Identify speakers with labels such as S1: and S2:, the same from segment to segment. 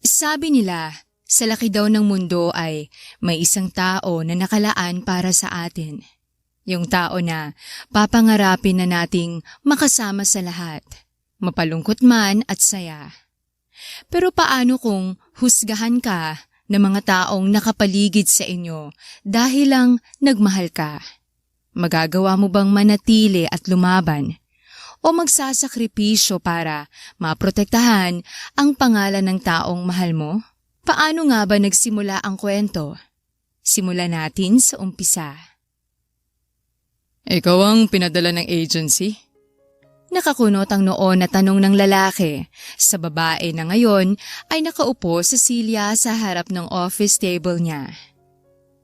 S1: Sabi nila, sa laki daw ng mundo ay may isang tao na nakalaan para sa atin. Yung tao na papangarapin na nating makasama sa lahat, mapalungkot man at saya. Pero paano kung husgahan ka ng mga taong nakapaligid sa inyo dahil lang nagmahal ka? Magagawa mo bang manatili at lumaban? O magsasakripisyo para maprotektahan ang pangalan ng taong mahal mo? Paano nga ba nagsimula ang kwento? Simulan natin sa umpisa.
S2: Ikaw ang pinadala ng agency?
S1: Nakakunot ang noon na tanong ng lalaki sa babae na ngayon ay nakaupo sa silya sa harap ng office table niya.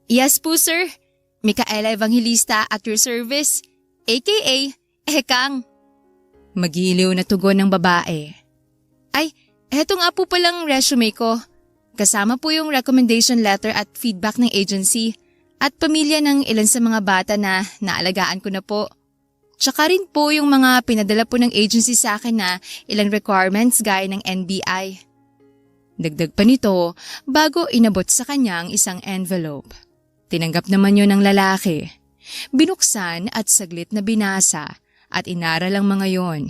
S1: Yes po sir, Micaela Evangelista at your service, aka Ekang. Magiliw na tugon ng babae. Ay, eto nga po palang resume ko. Kasama po yung recommendation letter at feedback ng agency at pamilya ng ilan sa mga bata na naalagaan ko na po. Tsaka rin po yung mga pinadala po ng agency sa akin na ilang requirements gaya ng NBI. Dagdag pa nito bago inabot sa kanya ang isang envelope. Tinanggap naman yun ng lalaki. Binuksan at saglit na binasa at inaral ang mga yon.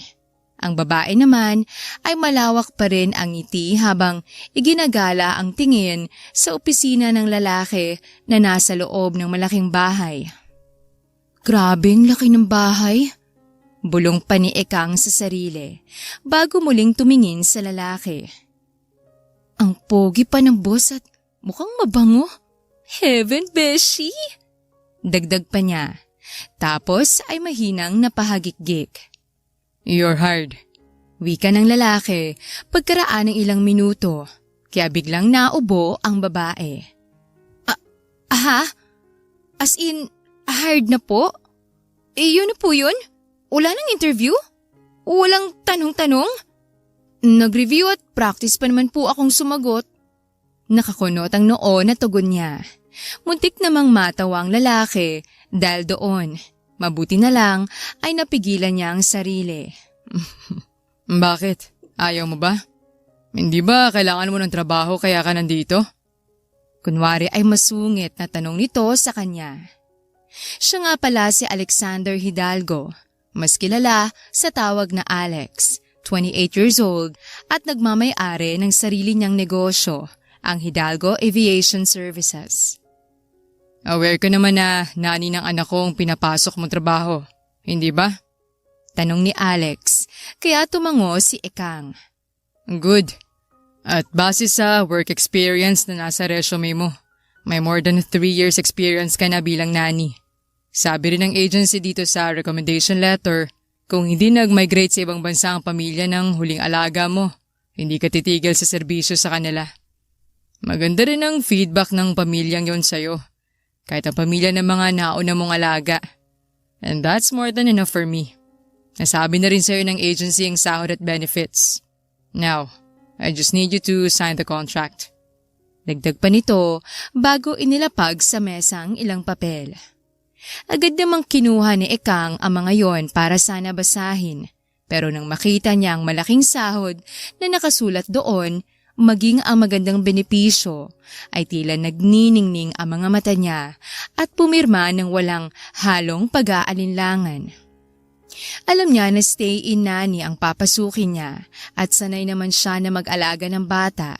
S1: Ang babae naman ay malawak pa rin ang ngiti habang iginagala ang tingin sa opisina ng lalaki na nasa loob ng malaking bahay. Grabeng laki ng bahay. Bulong pa ni Ekang sa sarili bago muling tumingin sa lalaki. Ang pogi pa ng boss at mukhang mabango. Heaven, Beshi! Dagdag pa niya. Tapos ay mahinang napahagikgik.
S2: You're hired.
S1: Wika ng lalaki pagkaraan ng ilang minuto, kaya biglang naubo ang babae. Aha? As in, hired na po? Yun na po yun? Wala nang interview? Walang tanong-tanong? Nag-review at practice pa naman po akong sumagot. Nakakunot ang noo na tugon niya. Muntik namang matawa ang lalaki dahil doon. Mabuti na lang ay napigilan niya ang sarili.
S2: Bakit? Ayaw mo ba? Hindi ba kailangan mo ng trabaho kaya ka nandito?
S1: Kunwari ay masungit na tanong nito sa kanya. Siya nga pala si Alexander Hidalgo, mas kilala sa tawag na Alex, 28 years old at nagmamay-ari ng sarili niyang negosyo, ang Hidalgo Aviation Services.
S2: Aware ka naman na nani ng anak kong pinapasok mong trabaho, hindi ba?
S1: Tanong ni Alex, kaya tumango si Ekang.
S2: Good. At base sa work experience na nasa resume mo, may more than 3 years experience ka na bilang nani. Sabi rin ng agency dito sa recommendation letter, kung hindi nag-migrate sa ibang bansa ang pamilya ng huling alaga mo, hindi ka titigil sa serbisyo sa kanila. Maganda rin ang feedback ng pamilyang yon sa'yo. Kahit ang pamilya ng mga nauna mong alaga. And that's more than enough for me. Nasabi na rin sa'yo ng agency ang sahod at benefits. Now, I just need you to sign the contract.
S1: Dagdag pa nito bago inilapag sa mesa ang ilang papel. Agad namang kinuha ni Ekang ang mga yon para sana basahin. Pero nang makita niya ang malaking sahod na nakasulat doon, maging ang magandang benepisyo, ay tila nagniningning ang mga mata niya at pumirma ng walang halong pag-aalinlangan. Alam niya na stay-in nanny ang papasukin niya at sanay naman siya na mag-alaga ng bata.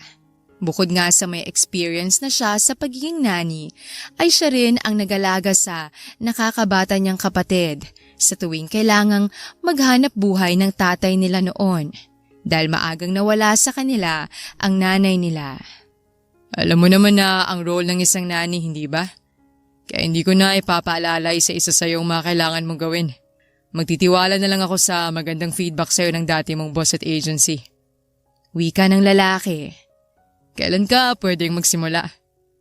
S1: Bukod nga sa may experience na siya sa pagiging nanny, ay siya rin ang nag-alaga sa nakakabata niyang kapatid sa tuwing kailangang maghanap buhay ng tatay nila noon. Dahil maagang nawala sa kanila ang nanay nila.
S2: Alam mo naman na ang role ng isang nani, hindi ba? Kaya hindi ko na ipapaalala isa-isa sa'yo ang mga kailangan mong gawin. Magtitiwala na lang ako sa magandang feedback sa'yo ng dati mong boss at agency.
S1: Wika ng lalaki.
S2: Kailan ka pwedeng magsimula?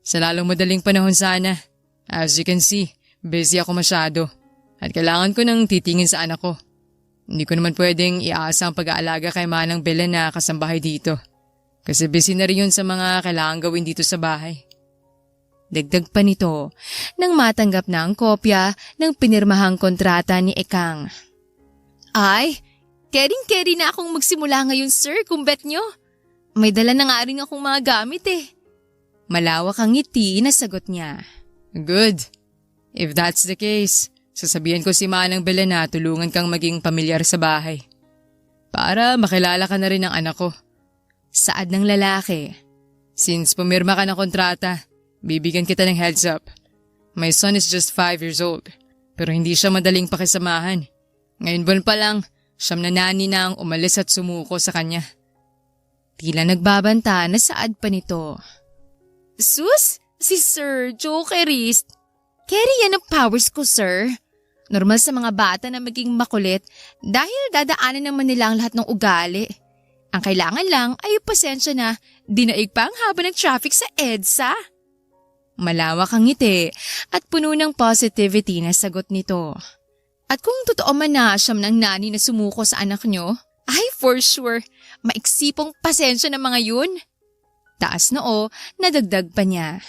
S2: Sa lalong madaling panahon sana. As you can see, busy ako masyado. At kailangan ko nang titingin sa anak ko. Hindi ko naman pwedeng iasa ang pag-aalaga kay Manang Belen na kasambahay dito. Kasi busy na rin yun sa mga kailangan gawin dito sa bahay.
S1: Dagdag pa nito nang matanggap na ang kopya ng pinirmahang kontrata ni Ekang. Ay, kering-keri na akong magsimula ngayon sir kung bet nyo. May dala na nga rin akong mga gamit eh. Malawak ang ngiti na sagot niya.
S2: Good. If that's the case, sasabihan ko si Manang Belen na tulungan kang maging pamilyar sa bahay. Para makilala ka na rin ng anak ko.
S1: Saad ng lalaki.
S2: Since pumirma ka ng kontrata, bibigyan kita ng heads up. My son is just 5 years old, pero hindi siya madaling pakisamahan. Ngayon buwan pa lang, siyam na nani na ang umalis at sumuko sa kanya.
S1: Tila nagbabanta na saad pa nito. Sus, si Sir Jokerist. Carry yan ang powers ko, sir. Normal sa mga bata na maging makulit dahil dadaanan naman nila ang lahat ng ugali. Ang kailangan lang ay pasensya na dinaig pa ang haba ng traffic sa EDSA. Malawak ang ngiti at puno ng positivity na sagot nito. At kung totoo man na siyam ng nani na sumuko sa anak nyo, ay for sure, maiksipong pasensya ng mga yun. Taas noo, nadagdag pa niya.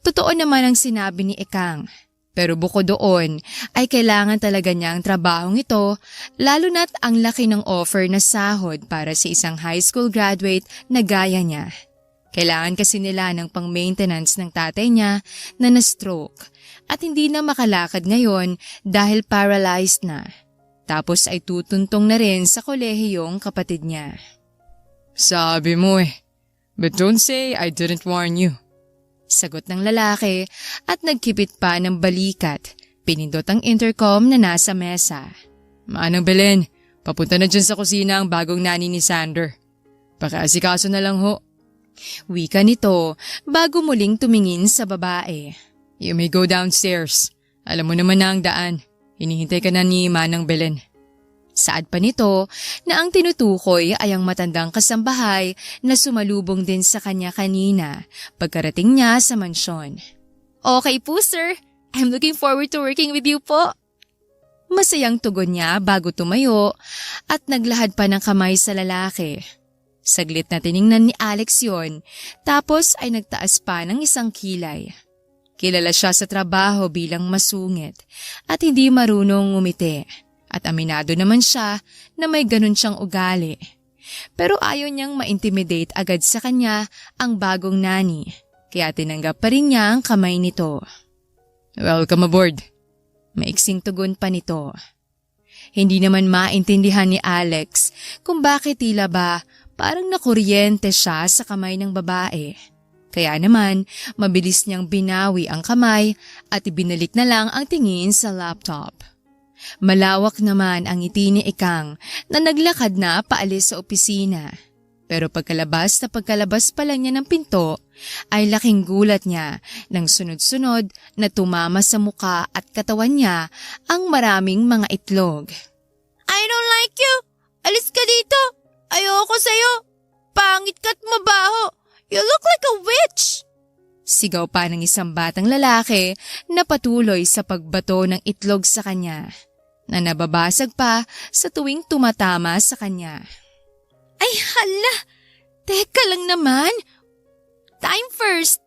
S1: Totoo naman ang sinabi ni Ekang. Pero bukod doon, ay kailangan talaga niya ang trabahong ito, lalo na't ang laki ng offer na sahod para sa isang high school graduate na gaya niya. Kailangan kasi nila ng pang-maintenance ng tatay niya na na-stroke at hindi na makalakad ngayon dahil paralyzed na. Tapos ay tutuntong na rin sa kolehiyong kapatid niya.
S2: Sabi mo eh, but don't say I didn't warn you.
S1: Sagot ng lalaki at nagkipit pa ng balikat. Pinindot ang intercom na nasa mesa.
S2: Manang Belen, papunta na dyan sa kusina ang bagong nani ni Sander. Pakiasikaso na lang ho.
S1: Wika nito bago muling tumingin sa babae.
S2: You may go downstairs. Alam mo naman na ang daan. Hinihintay ka na ni Manang Belen.
S1: Saad pa nito na ang tinutukoy ay ang matandang kasambahay na sumalubong din sa kanya kanina pagkarating niya sa mansyon. Okay po sir, I'm looking forward to working with you po. Masayang tugon niya bago tumayo at naglahad pa ng kamay sa lalaki. Saglit na tiningnan ni Alex yon, tapos ay nagtaas pa ng isang kilay. Kilala siya sa trabaho bilang masungit at hindi marunong ngumiti. At aminado naman siya na may ganun siyang ugali. Pero ayaw niyang ma-intimidate agad sa kanya ang bagong nani, kaya tinanggap pa rin niya ang kamay nito.
S2: Welcome aboard.
S1: Maiksing tugon pa nito. Hindi naman maintindihan ni Alex kung bakit tila ba parang nakuryente siya sa kamay ng babae. Kaya naman, mabilis niyang binawi ang kamay at ibinalik na lang ang tingin sa laptop. Malawak naman ang ngiti ni Ekang na naglakad na paalis sa opisina. Pero pagkalabas pa lang niya ng pinto, ay laking gulat niya nang sunod-sunod na tumama sa muka at katawan niya ang maraming mga itlog. I don't like you! Alis ka dito! Ayoko sa'yo! Pangit ka't mabaho! You look like a witch! Sigaw pa ng isang batang lalaki na patuloy sa pagbato ng itlog sa kanya, na nababasag pa sa tuwing tumatama sa kanya. Ay hala! Teka lang naman! Time first!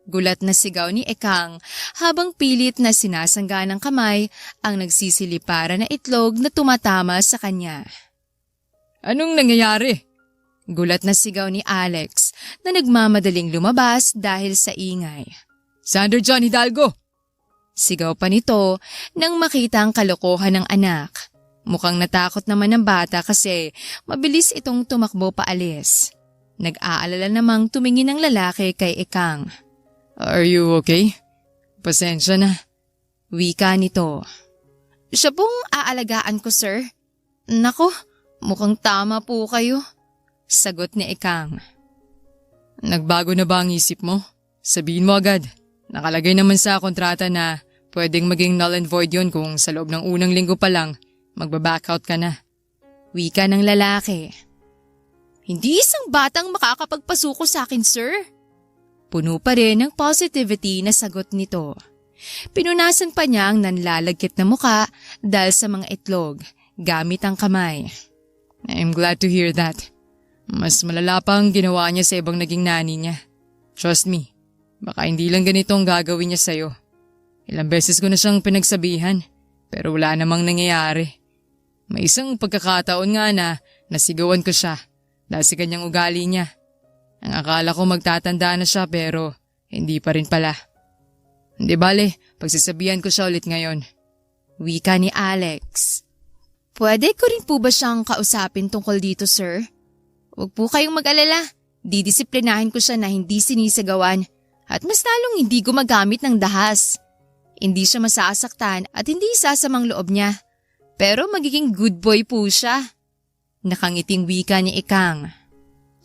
S1: Gulat na sigaw ni Ekang habang pilit na sinasangga ng kamay ang nagsisilipara na itlog na tumatama sa kanya.
S2: Anong nangyayari?
S1: Gulat na sigaw ni Alex na nagmamadaling lumabas dahil sa ingay.
S2: Sander John Hidalgo!
S1: Sigaw pa nito nang makita ang kalokohan ng anak. Mukhang natakot naman ang bata kasi mabilis itong tumakbo paalis. Nag-aalala namang tumingin ang lalaki kay Ekang.
S2: Are you okay? Pasensya na.
S1: Wika nito. Siya pong aalagaan ko, sir. Nako, mukhang tama po kayo. Sagot ni Ekang.
S2: Nagbago na ba ang isip mo? Sabihin mo agad. Nakalagay naman sa kontrata na pwedeng maging null and void yun kung sa loob ng unang linggo pa lang magba-backout ka na.
S1: Wika ng lalaki. Hindi isang batang makakapagpasuko sa akin, sir. Puno pa rin ng positivity na sagot nito. Pinunasan pa niya ang nanlalagkit na muka dahil sa mga itlog gamit ang kamay.
S2: I'm glad to hear that. Mas malala pa ang ginawa niya sa ibang naging nani niya. Trust me, baka hindi lang ganito ang gagawin niya sa'yo. Ilang beses ko na siyang pinagsabihan, pero wala namang nangyayari. May isang pagkakataon nga na nasigawan ko siya, dahil sa kanyang ugali niya. Ang akala ko magtatanda na siya pero hindi pa rin pala. Hindi bale, pagsasabihan ko siya ulit ngayon.
S1: Wika ni Alex. Pwede ko rin po ba siyang kausapin tungkol dito, sir? Huwag po kayong mag-alala. Didisiplinahin ko siya na hindi sinisagawan at mas lalong hindi gumagamit ng dahas. Hindi siya masasaktan at hindi sasamang loob niya. Pero magiging good boy po siya. Nakangiting wika ni Ikang.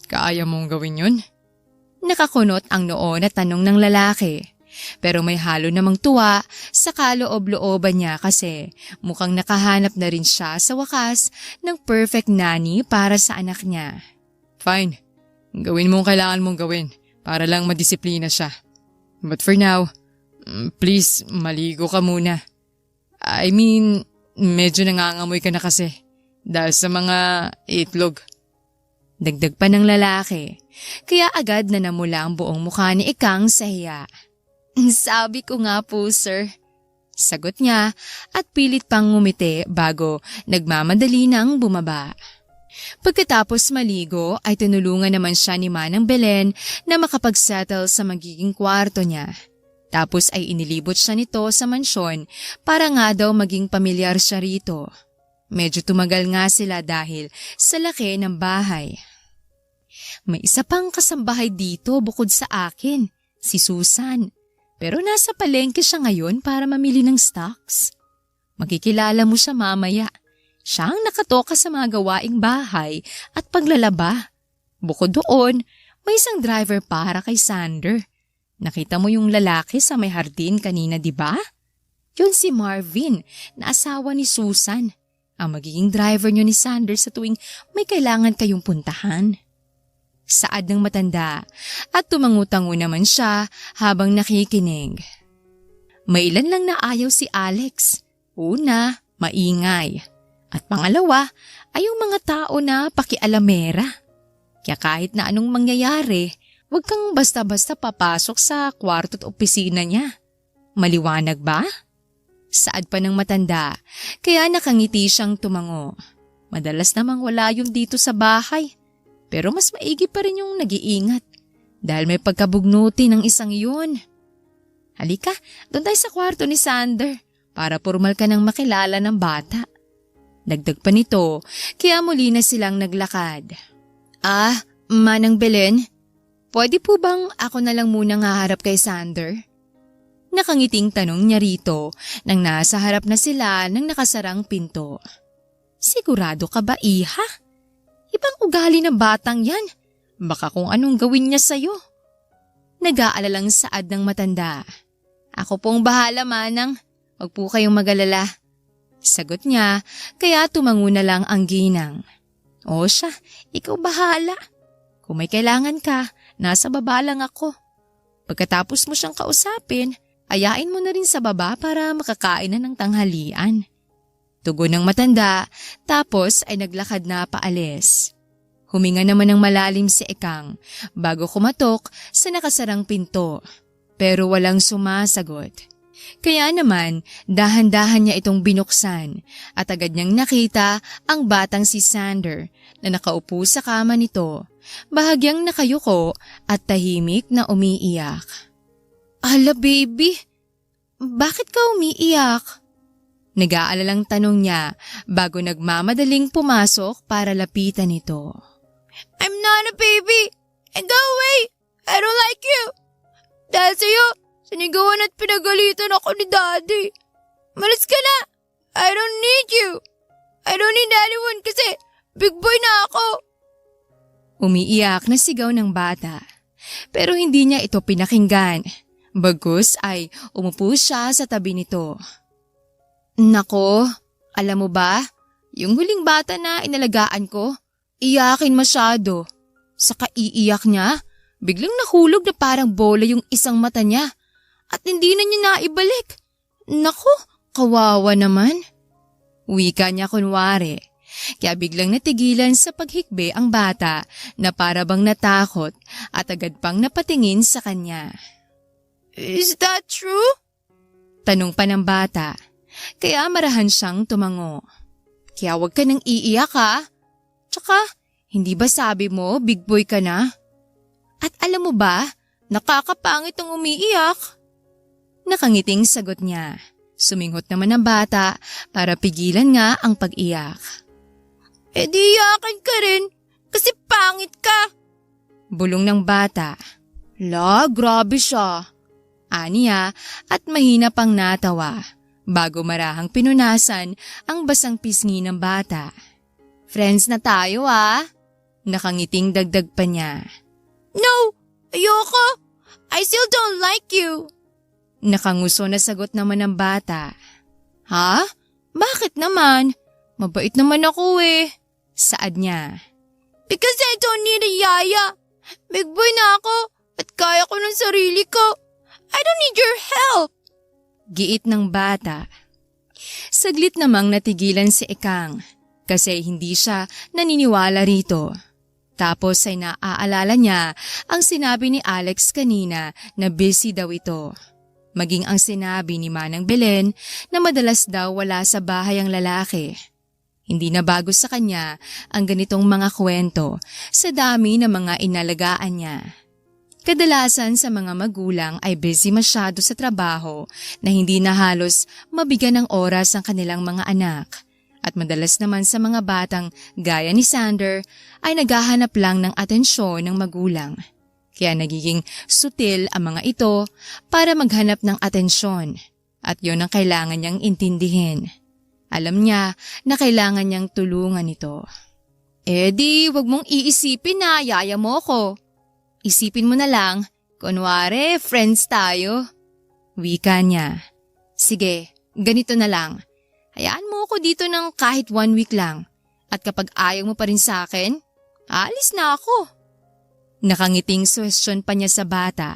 S2: Kaya mong gawin yun?
S1: Nakakunot ang noo na tanong ng lalaki. Pero may halo namang tuwa sa kaloob-looban niya kasi mukhang nakahanap na rin siya sa wakas ng perfect nanny para sa anak niya.
S2: Fine. Gawin mo ang kailangan mong gawin para lang madisiplina siya. But for now, please maligo ka muna. I mean, medyo nangangamoy ka na kasi dahil sa mga itlog.
S1: Dagdag pa ng lalaki, kaya agad na namula ang buong mukha ni Ikang sa hiya. Sabi ko nga po, sir. Sagot niya at pilit pang ngumiti bago nagmamadali nang bumaba. Pagkatapos maligo ay tinulungan naman siya ni Manang Belen na makapagsettle sa magiging kwarto niya. Tapos ay inilibot siya nito sa mansyon para nga daw maging pamilyar siya rito. Medyo tumagal nga sila dahil sa laki ng bahay. May isa pang kasambahay dito bukod sa akin, si Susan. Pero nasa palengke siya ngayon para mamili ng stocks. Makikilala mo siya mamaya. Siya ang nakatoka sa mga gawaing bahay at paglalaba. Bukod doon, may isang driver para kay Sander. Nakita mo yung lalaki sa may hardin kanina, di ba? Yun si Marvin, na asawa ni Susan. Ang magiging driver niyo ni Sander sa tuwing may kailangan kayong puntahan. Saad ng matanda at tumangutango naman siya habang nakikinig. May ilan lang na ayaw si Alex. Una, maingay. At pangalawa ay yung mga tao na pakialamera. Kaya kahit na anong mangyayari, huwag kang basta-basta papasok sa kwarto at opisina niya. Maliwanag ba? Saad pa ng matanda, kaya nakangiti siyang tumango. Madalas namang wala yung dito sa bahay. Pero mas maigi pa rin yung nag-iingat dahil may pagkabugnuti ng isang yun. Halika, doon tayo sa kwarto ni Sander para formal ka nang makilala ng bata. Dagdag pa nito, kaya muli na silang naglakad. Manang Belen, pwede po bang ako na lang munang haharap kay Sander? Nakangiting tanong niya rito nang nasa harap na sila ng nakasarang pinto. Sigurado ka ba, iha? Ibang ugali ng batang yan. Baka kung anong gawin niya sa'yo. Nag-aalalang saad ng matanda. Ako pong bahala, Manang. Huwag po kayong mag-alala. Sagot niya, kaya tumango na lang ang ginang. O siya, ikaw bahala. Kung may kailangan ka, nasa baba lang ako. Pagkatapos mo siyang kausapin, ayain mo na rin sa baba para makakain na ng tanghalian. Tugon ng matanda, tapos ay naglakad na paalis. Huminga naman ng malalim si Ikang bago kumatok sa nakasarang pinto, pero walang sumasagot. Kaya naman, dahan-dahan niya itong binuksan at agad niyang nakita ang batang si Sander na nakaupo sa kama nito, bahagyang nakayuko at tahimik na umiiyak. Ala baby, bakit ka umiiyak? Nag-aalalang tanong niya bago nagmamadaling pumasok para lapitan ito. I'm not a baby! And go away! I don't like you! Dahil sa'yo, sinigawan at pinagalitan ako ni Daddy. Malis ka na! I don't need you! I don't need anyone kasi big boy na ako! Umiiyak na sigaw ng bata. Pero hindi niya ito pinakinggan. Bagus ay umupo siya sa tabi nito. Nako, alam mo ba, yung huling bata na inalagaan ko, iyakin masyado. Sa kaiiyak niya, biglang nahulog na parang bola yung isang mata niya at hindi na niya naibalik. Nako, kawawa naman. Wika niya kunwari, kaya biglang natigilan sa paghikbi ang bata na para bang natakot at agad pang napatingin sa kanya. Is that true? Tanong pa ng bata. Kaya marahan siyang tumango. Kaya huwag ka nang iiyak ha. Tsaka, Hindi ba sabi mo, big boy ka na? At alam mo ba, nakakapangit ang umiiyak. Nakangiting sagot niya. Suminghot naman ang bata para pigilan nga ang pag-iyak. E di iyakin ka rin, kasi pangit ka. Bulong ng bata. La, grabe siya. Aniya at mahina pang natawa bago marahang pinunasan ang basang pisngi ng bata. Friends na tayo Nakangiting dagdag pa niya. No, ayoko. I still don't like you. Nakanguso na sagot naman ng bata. Ha? Bakit naman? Mabait naman ako Saad niya. Because I don't need a yaya. Big boy na ako at kaya ko ng sarili ko. I don't need your help. Giit ng bata. Saglit namang natigilan si Ekang kasi hindi siya naniniwala rito. Tapos ay naaalala niya ang sinabi ni Alex kanina na busy daw ito. Maging ang sinabi ni Manang Belen na madalas daw wala sa bahay ang lalaki. Hindi na bago sa kanya ang ganitong mga kwento sa dami ng mga inalagaan niya. Kadalasan sa mga magulang ay busy masyado sa trabaho na hindi na halos mabigyan ng oras ang kanilang mga anak. At madalas naman sa mga batang gaya ni Sander ay naghahanap lang ng atensyon ng magulang. Kaya nagiging sutil ang mga ito para maghanap ng atensyon at yon ang kailangan niyang intindihin. Alam niya na kailangan niyang tulungan ito. Di, wag mong iisipin na yaya mo ko. Isipin mo na lang, kunwari friends tayo. Wika niya. Sige, ganito na lang. Hayaan mo ako dito ng kahit 1 week lang. At kapag ayaw mo pa rin sa akin, aalis na ako. Nakangiting suwestyon pa niya sa bata.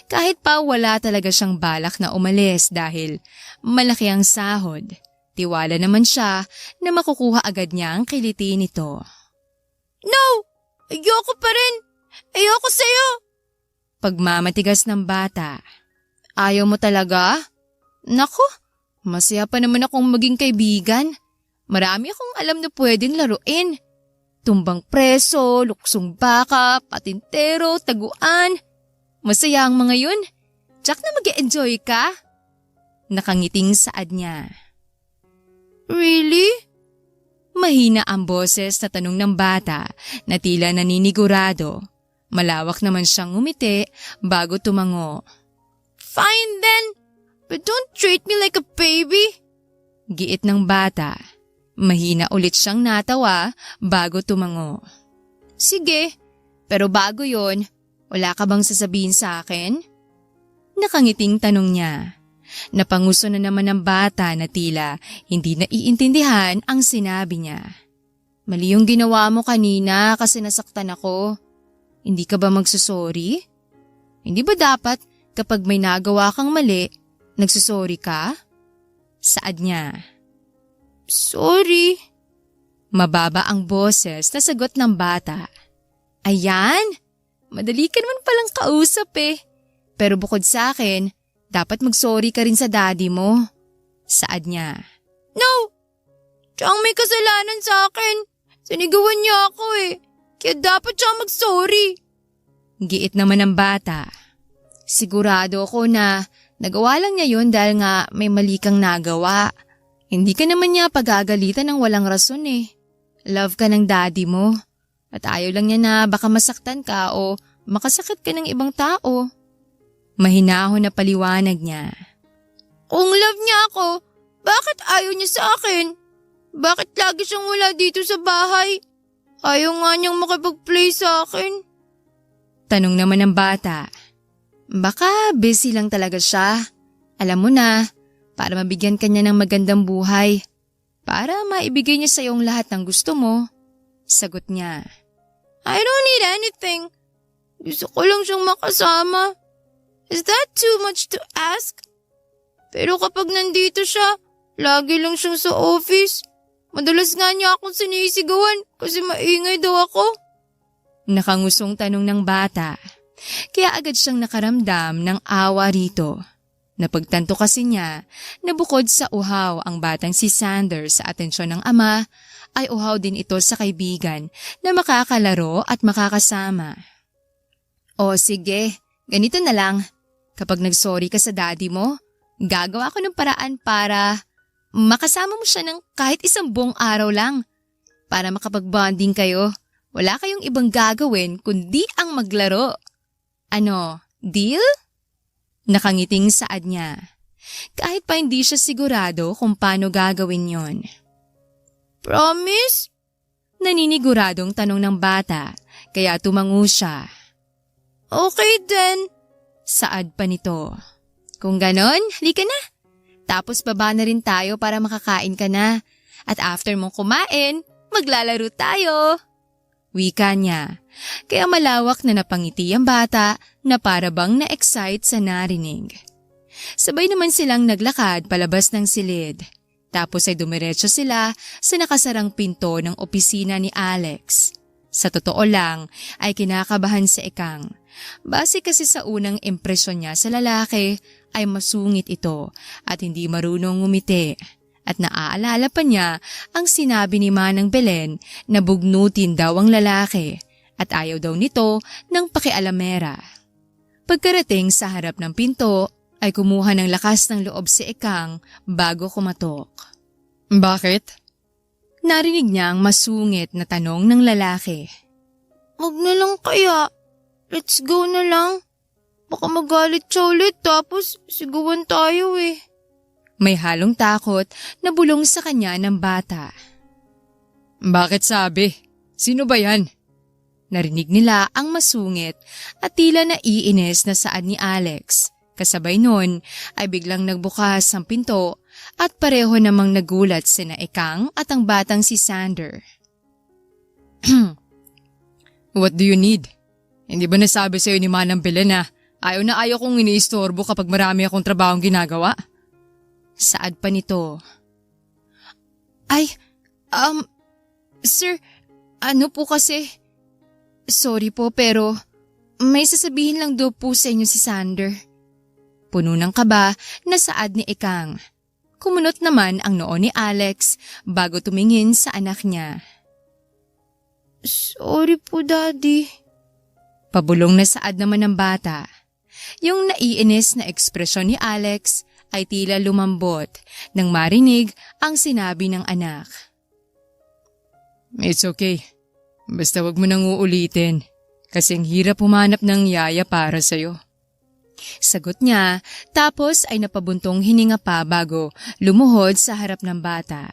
S1: Kahit pa wala talaga siyang balak na umalis dahil malaki ang sahod, tiwala naman siya na makukuha agad niya ang kiliti nito. No! Ayoko pa rin! Ayoko sa'yo! Pagmamatigas ng bata. Ayaw mo talaga? Naku, masaya pa naman akong maging kaibigan. Marami akong alam na pwedeng laruin. Tumbang preso, luksong baka, patintero, taguan. Masaya ang mga yun. Tsak na mag-e-enjoy ka. Nakangiting saad niya. Really? Mahina ang boses na tanong ng bata na tila naninigurado. Malawak naman siyang ngumiti bago tumango. Fine then, but don't treat me like a baby. Giit ng bata. Mahina ulit siyang natawa bago tumango. Sige, pero bago yon, wala ka bang sasabihin sa akin? Nakangiting tanong niya. Napanguso na naman ng bata na tila hindi naiintindihan ang sinabi niya. Mali yung ginawa mo kanina kasi nasaktan ako. Hindi ka ba magsusorry? Hindi ba dapat kapag may nagawa kang mali, nagsusorry ka? Saad niya. Sorry. Mababa ang boses na sagot ng bata. Ayan, madali ka naman palang kausap Pero bukod sa akin, dapat mag-sorry ka rin sa daddy mo. Saad niya. No! Siyang may kasalanan sa akin. Sinigawan niya ako Kaya dapat siyang mag-sorry. Giit naman ng bata. Sigurado ako na nagawa lang niya yun dahil nga may mali kang nagawa. Hindi ka naman niya pagagalitan ng walang rason Love ka ng daddy mo. At ayaw lang niya na baka masaktan ka o makasakit ka ng ibang tao. Mahinahon na paliwanag niya. Kung love niya ako, bakit ayaw niya sa akin? Bakit lagi siyang wala dito sa bahay? Ayaw nga niyang makipag-play sa akin. Tanong naman ng bata. Baka busy lang talaga siya. Alam mo na, para mabigyan ka niya ng magandang buhay. Para maibigay niya sa iyong lahat ng gusto mo. Sagot niya. I don't need anything. Gusto ko lang siyang makasama. Is that too much to ask? Pero kapag nandito siya, lagi lang siyang sa office. Madalas nga niya akong sinisigawan kasi maingay daw ako. Nakangusong tanong ng bata. Kaya agad siyang nakaramdam ng awa rito. Napagtanto kasi niya na bukod sa uhaw ang batang si Sander sa atensyon ng ama, ay uhaw din ito sa kaibigan na makakalaro at makakasama. O sige, ganito na lang. Kapag nagsorry ka sa daddy mo, gagawa ko ng paraan para makasama mo siya ng kahit isang buong araw lang. Para makapag-bonding kayo, wala kayong ibang gagawin kundi ang maglaro. Ano, deal? Nakangiting saad niya. Kahit pa hindi siya sigurado kung paano gagawin yon. Promise? Naniniguradong tanong ng bata, kaya tumango siya. Okay then, saad pa nito. Kung ganon, halika na. Tapos baba na rin tayo para makakain ka na. At after mong kumain, maglalaro tayo. Wika niya, kaya malawak na napangiti ang bata na para bang na-excite sa narinig. Sabay naman silang naglakad palabas ng silid. Tapos ay dumiretso sila sa nakasarang pinto ng opisina ni Alex. Sa totoo lang ay kinakabahan si Ekang. Base kasi sa unang impresyon niya sa lalaki ay masungit ito at hindi marunong ngumiti. At naaalala pa niya ang sinabi ni Manang Belen na bugnutin daw ang lalaki at ayaw daw nito ng pakialamera. Pagkarating sa harap ng pinto ay kumuha ng lakas ng loob si Ekang bago kumatok.
S2: Bakit?
S1: Narinig niya ang masungit na tanong ng lalaki. Wag na lang kaya. Let's go na lang. Baka magalit siya ulit tapos sigawan tayo eh. May halong takot na bulong sa kanya ng bata.
S2: Bakit sabi? Sino ba yan?
S1: Narinig nila ang masungit at tila naiinis na saad ni Alex. Kasabay nun ay biglang nagbukas ang pinto at pareho namang nagulat sina Ekang at ang batang si Sander.
S2: What do you need? Hindi ba nasabi sa'yo ni Manang Belen na ayaw kong iniistorbo kapag marami akong trabahong ginagawa?
S1: Saad pa nito. Ay, sir, ano po kasi? Sorry po pero may sasabihin lang daw po sa inyo si Sander. Puno ng kaba na saad ni Ekang. Kumunot naman ang noo ni Alex bago tumingin sa anak niya. Sorry po, Daddy. Pabulong na saad naman ng bata. Yung naiinis na ekspresyon ni Alex ay tila lumambot nang marinig ang sinabi ng anak.
S2: It's okay. Basta wag mo nang uulitin kasi ang hirap humanap ng yaya para sa'yo.
S1: Sagot niya, tapos ay napabuntong hininga pa bago lumuhod sa harap ng bata.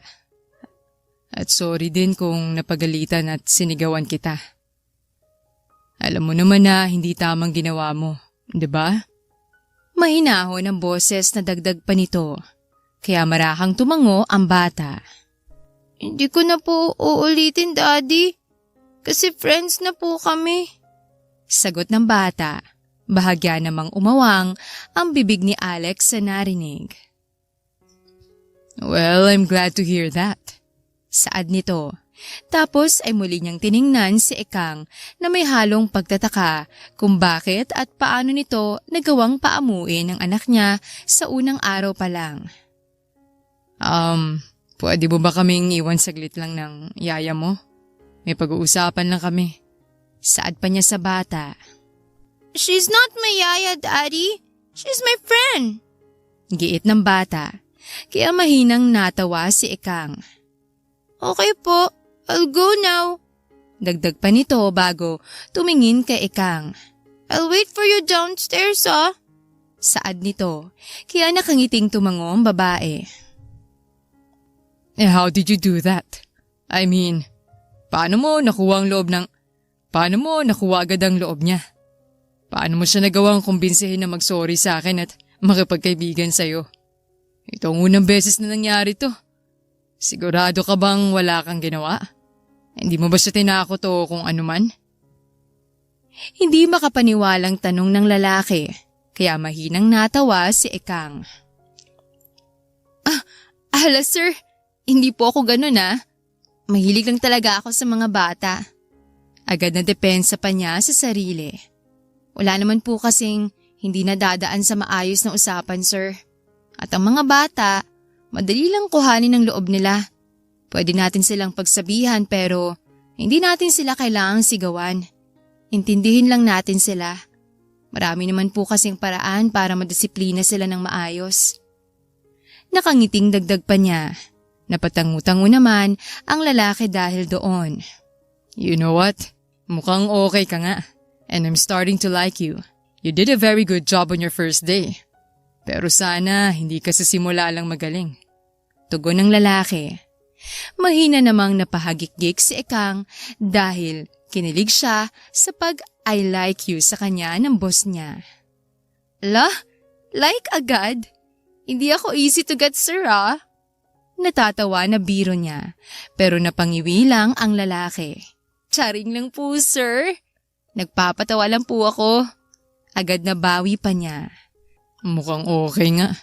S2: At sorry din kung napagalitan at sinigawan kita. Alam mo naman na hindi tamang ginawa mo, di ba?
S1: Mahinahon ang boses na dagdag pa nito, kaya marahang tumango ang bata. Hindi ko na po uulitin, Daddy, kasi friends na po kami. Sagot ng bata. Bahagya namang umawang ang bibig ni Alex sa narinig.
S2: Well, I'm glad to hear that.
S1: Saad nito. Tapos ay muli niyang tiningnan si Ekang na may halong pagtataka kung bakit at paano nito nagawang paamuin ang anak niya sa unang araw pa lang.
S2: Pwede mo ba kaming iwan saglit lang ng yaya mo? May pag-uusapan lang kami.
S1: Saad pa niya sa bata. She's not my yaya, Daddy. She's my friend. Giit ng bata, kaya mahinang natawa si Ekang. Okay po, I'll go now. Dagdag pa nito bago tumingin kay Ekang. I'll wait for you downstairs, ah. Saad nito, kaya nakangiting tumango ang babae.
S2: How did you do that? I mean, paano mo nakuha agad ang loob niya? Paano mo siya nagawang kumbinsihin na mag-sorry sa akin at makipagkaibigan sa'yo? Ito ang unang beses na nangyari to. Sigurado ka bang wala kang ginawa? Hindi mo ba siya tinakot o kung ano man?
S1: Hindi makapaniwalang tanong ng lalaki, kaya mahinang natawa si Ekang. Hala sir, hindi po ako ganun Mahilig lang talaga ako sa mga bata. Agad na depensa pa niya sa sarili. Wala naman po kasing hindi nadadaan sa maayos na usapan, sir. At ang mga bata, madali lang kuhanin ang loob nila. Pwede natin silang pagsabihan pero hindi natin sila kailangang sigawan. Intindihin lang natin sila. Marami naman po kasing paraan para madisiplina sila ng maayos. Nakangiting dagdag pa niya. Napatangu-tangu naman ang lalaki dahil doon.
S2: You know what? Mukhang okay ka nga. And I'm starting to like you. You did a very good job on your first day. Pero sana hindi ka sa simula lang magaling.
S1: Tugon ng lalaki. Mahina namang napahagik-gik si Ekang dahil kinilig siya sa pag-I like you sa kanya ng boss niya. Like agad? Hindi ako easy to get, sir, ah? Natatawa na biro niya, pero napangiwi lang ang lalaki. Charing lang po, sir. Nagpapatawa lang po ako. Agad na bawi pa niya.
S2: Mukhang okay nga.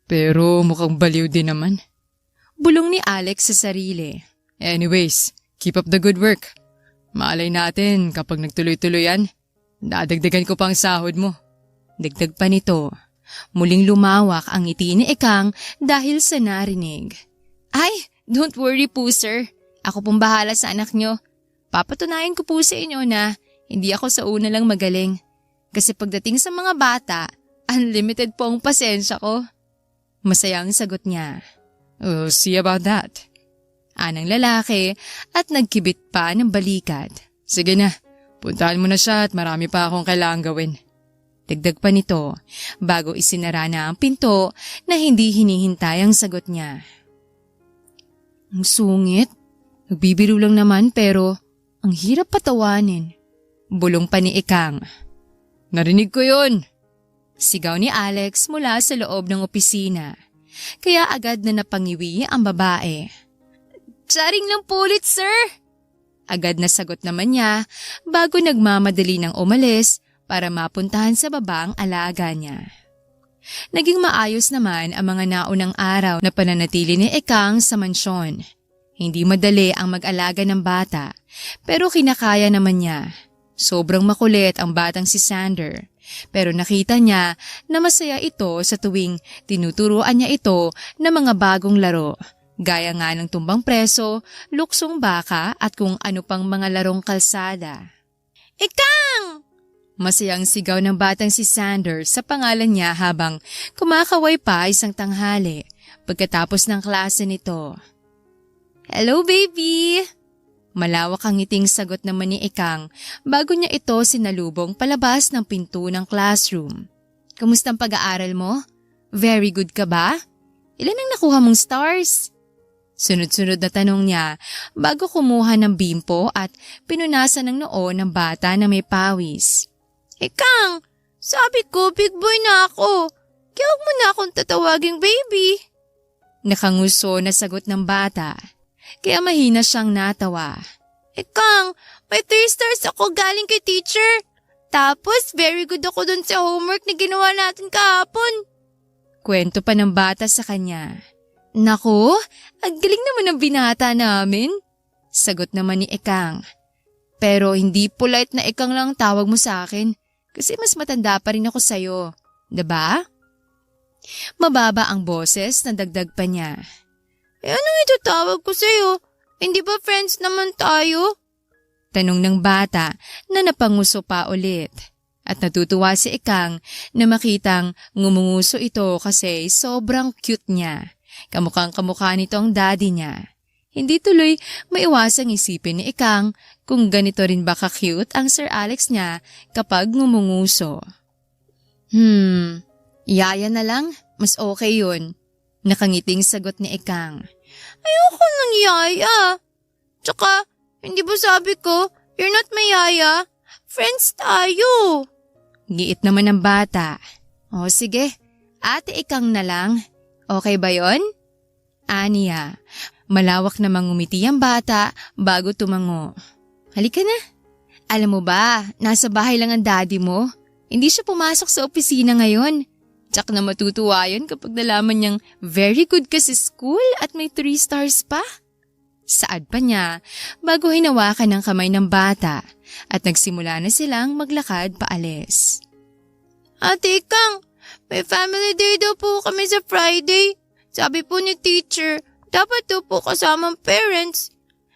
S2: Pero mukhang baliw din naman.
S1: Bulong ni Alex sa sarili.
S2: Anyways, keep up the good work. Malay natin kapag nagtuloy-tuloy yan, dadagdagan ko pa ang sahod mo.
S1: Dagdag pa nito. Muling lumawak ang ngiti ni Ekang dahil sa narinig. Ay, don't worry po, sir. Ako pong bahala sa anak nyo. Papatunayan ko po sa inyo na hindi ako sa una lang magaling. Kasi pagdating sa mga bata, unlimited po ang pasensya ko. Masayang sagot niya.
S2: We'll see about that.
S1: Anang lalaki at nagkibit pa ng balikat.
S2: Sige na, puntahan mo na siya at marami pa akong kailangang gawin.
S1: Dagdag pa nito bago isinara na ang pinto na hindi hinihintay ang sagot niya. Ang sungit. Nagbibiro lang naman pero ang hirap patawanin. Bulong pa ni Ekang.
S2: Narinig ko yun.
S1: Sigaw ni Alex mula sa loob ng opisina. Kaya agad na napangiwi ang babae. Charing lang po ulit, sir. Agad na sagot naman niya bago nagmamadali ng umalis para mapuntahan sa baba ang alaga niya. Naging maayos naman ang mga naunang araw na pananatili ni Ekang sa mansyon. Hindi madali ang mag-alaga ng bata, pero kinakaya naman niya. Sobrang makulit ang batang si Sander, pero nakita niya na masaya ito sa tuwing tinuturuan niya ito ng mga bagong laro, gaya nga ng tumbang preso, luksong baka at kung ano pang mga larong kalsada. Ekang! Masayang sigaw ng batang si Sander sa pangalan niya habang kumakaway pa isang tanghali pagkatapos ng klase nito. Hello, baby! Malawak ang ngiting sagot naman ni Ekang bago niya ito sinalubong palabas ng pinto ng classroom. Kamusta ang pag-aaral mo? Very good ka ba? Ilan ang nakuha mong stars? Sunod-sunod na tanong niya bago kumuha ng bimpo at pinunasan ng noo ng bata na may pawis. Ekang, sabi ko big boy na ako. Kaya huwag mo na akong tatawaging baby. Nakanguso na sagot ng bata. Kaya mahina siyang natawa. Ekang, may 3 stars ako galing kay teacher. Tapos very good ako dun sa homework na ginawa natin kahapon. Kwento pa ng bata sa kanya. Naku, ang galing naman ng binata namin. Sagot naman ni Ekang. Pero hindi polite na Ekang lang tawag mo sa akin kasi mas matanda pa rin ako sa'yo. Diba? Mababa ang boses na dagdag pa niya. Anong itatawag ko sa'yo? Hindi ba friends naman tayo? Tanong ng bata na napanguso pa ulit. At natutuwa si Ekang na makitang ngumunguso ito kasi sobrang cute niya. Kamukhang-kamukha nito ang daddy niya. Hindi tuloy maiwasang isipin ni Ekang kung ganito rin ba ka-cute ang Sir Alex niya kapag ngumunguso. Yaya na lang? Mas okay yun. Nakangiting sagot ni Ekang. Ayoko ng yaya. Tsaka, hindi ba sabi ko, you're not my yaya? Friends tayo. Giit naman ng bata. O sige, ate Ekang na lang. Okay ba yon? Aniya, malawak na mangumiti ang bata bago tumango. Halika na. Alam mo ba, nasa bahay lang ang daddy mo. Hindi siya pumasok sa opisina ngayon. Tsak na matutuwa yun kapag nalaman niyang very good ka sa school at may 3 stars pa. Saad pa niya bago hinawakan ng kamay ng bata at nagsimula na silang maglakad paalis. Ate Kang, may family day daw po kami sa Friday. Sabi po ni teacher,
S3: dapat daw po kasamang parents.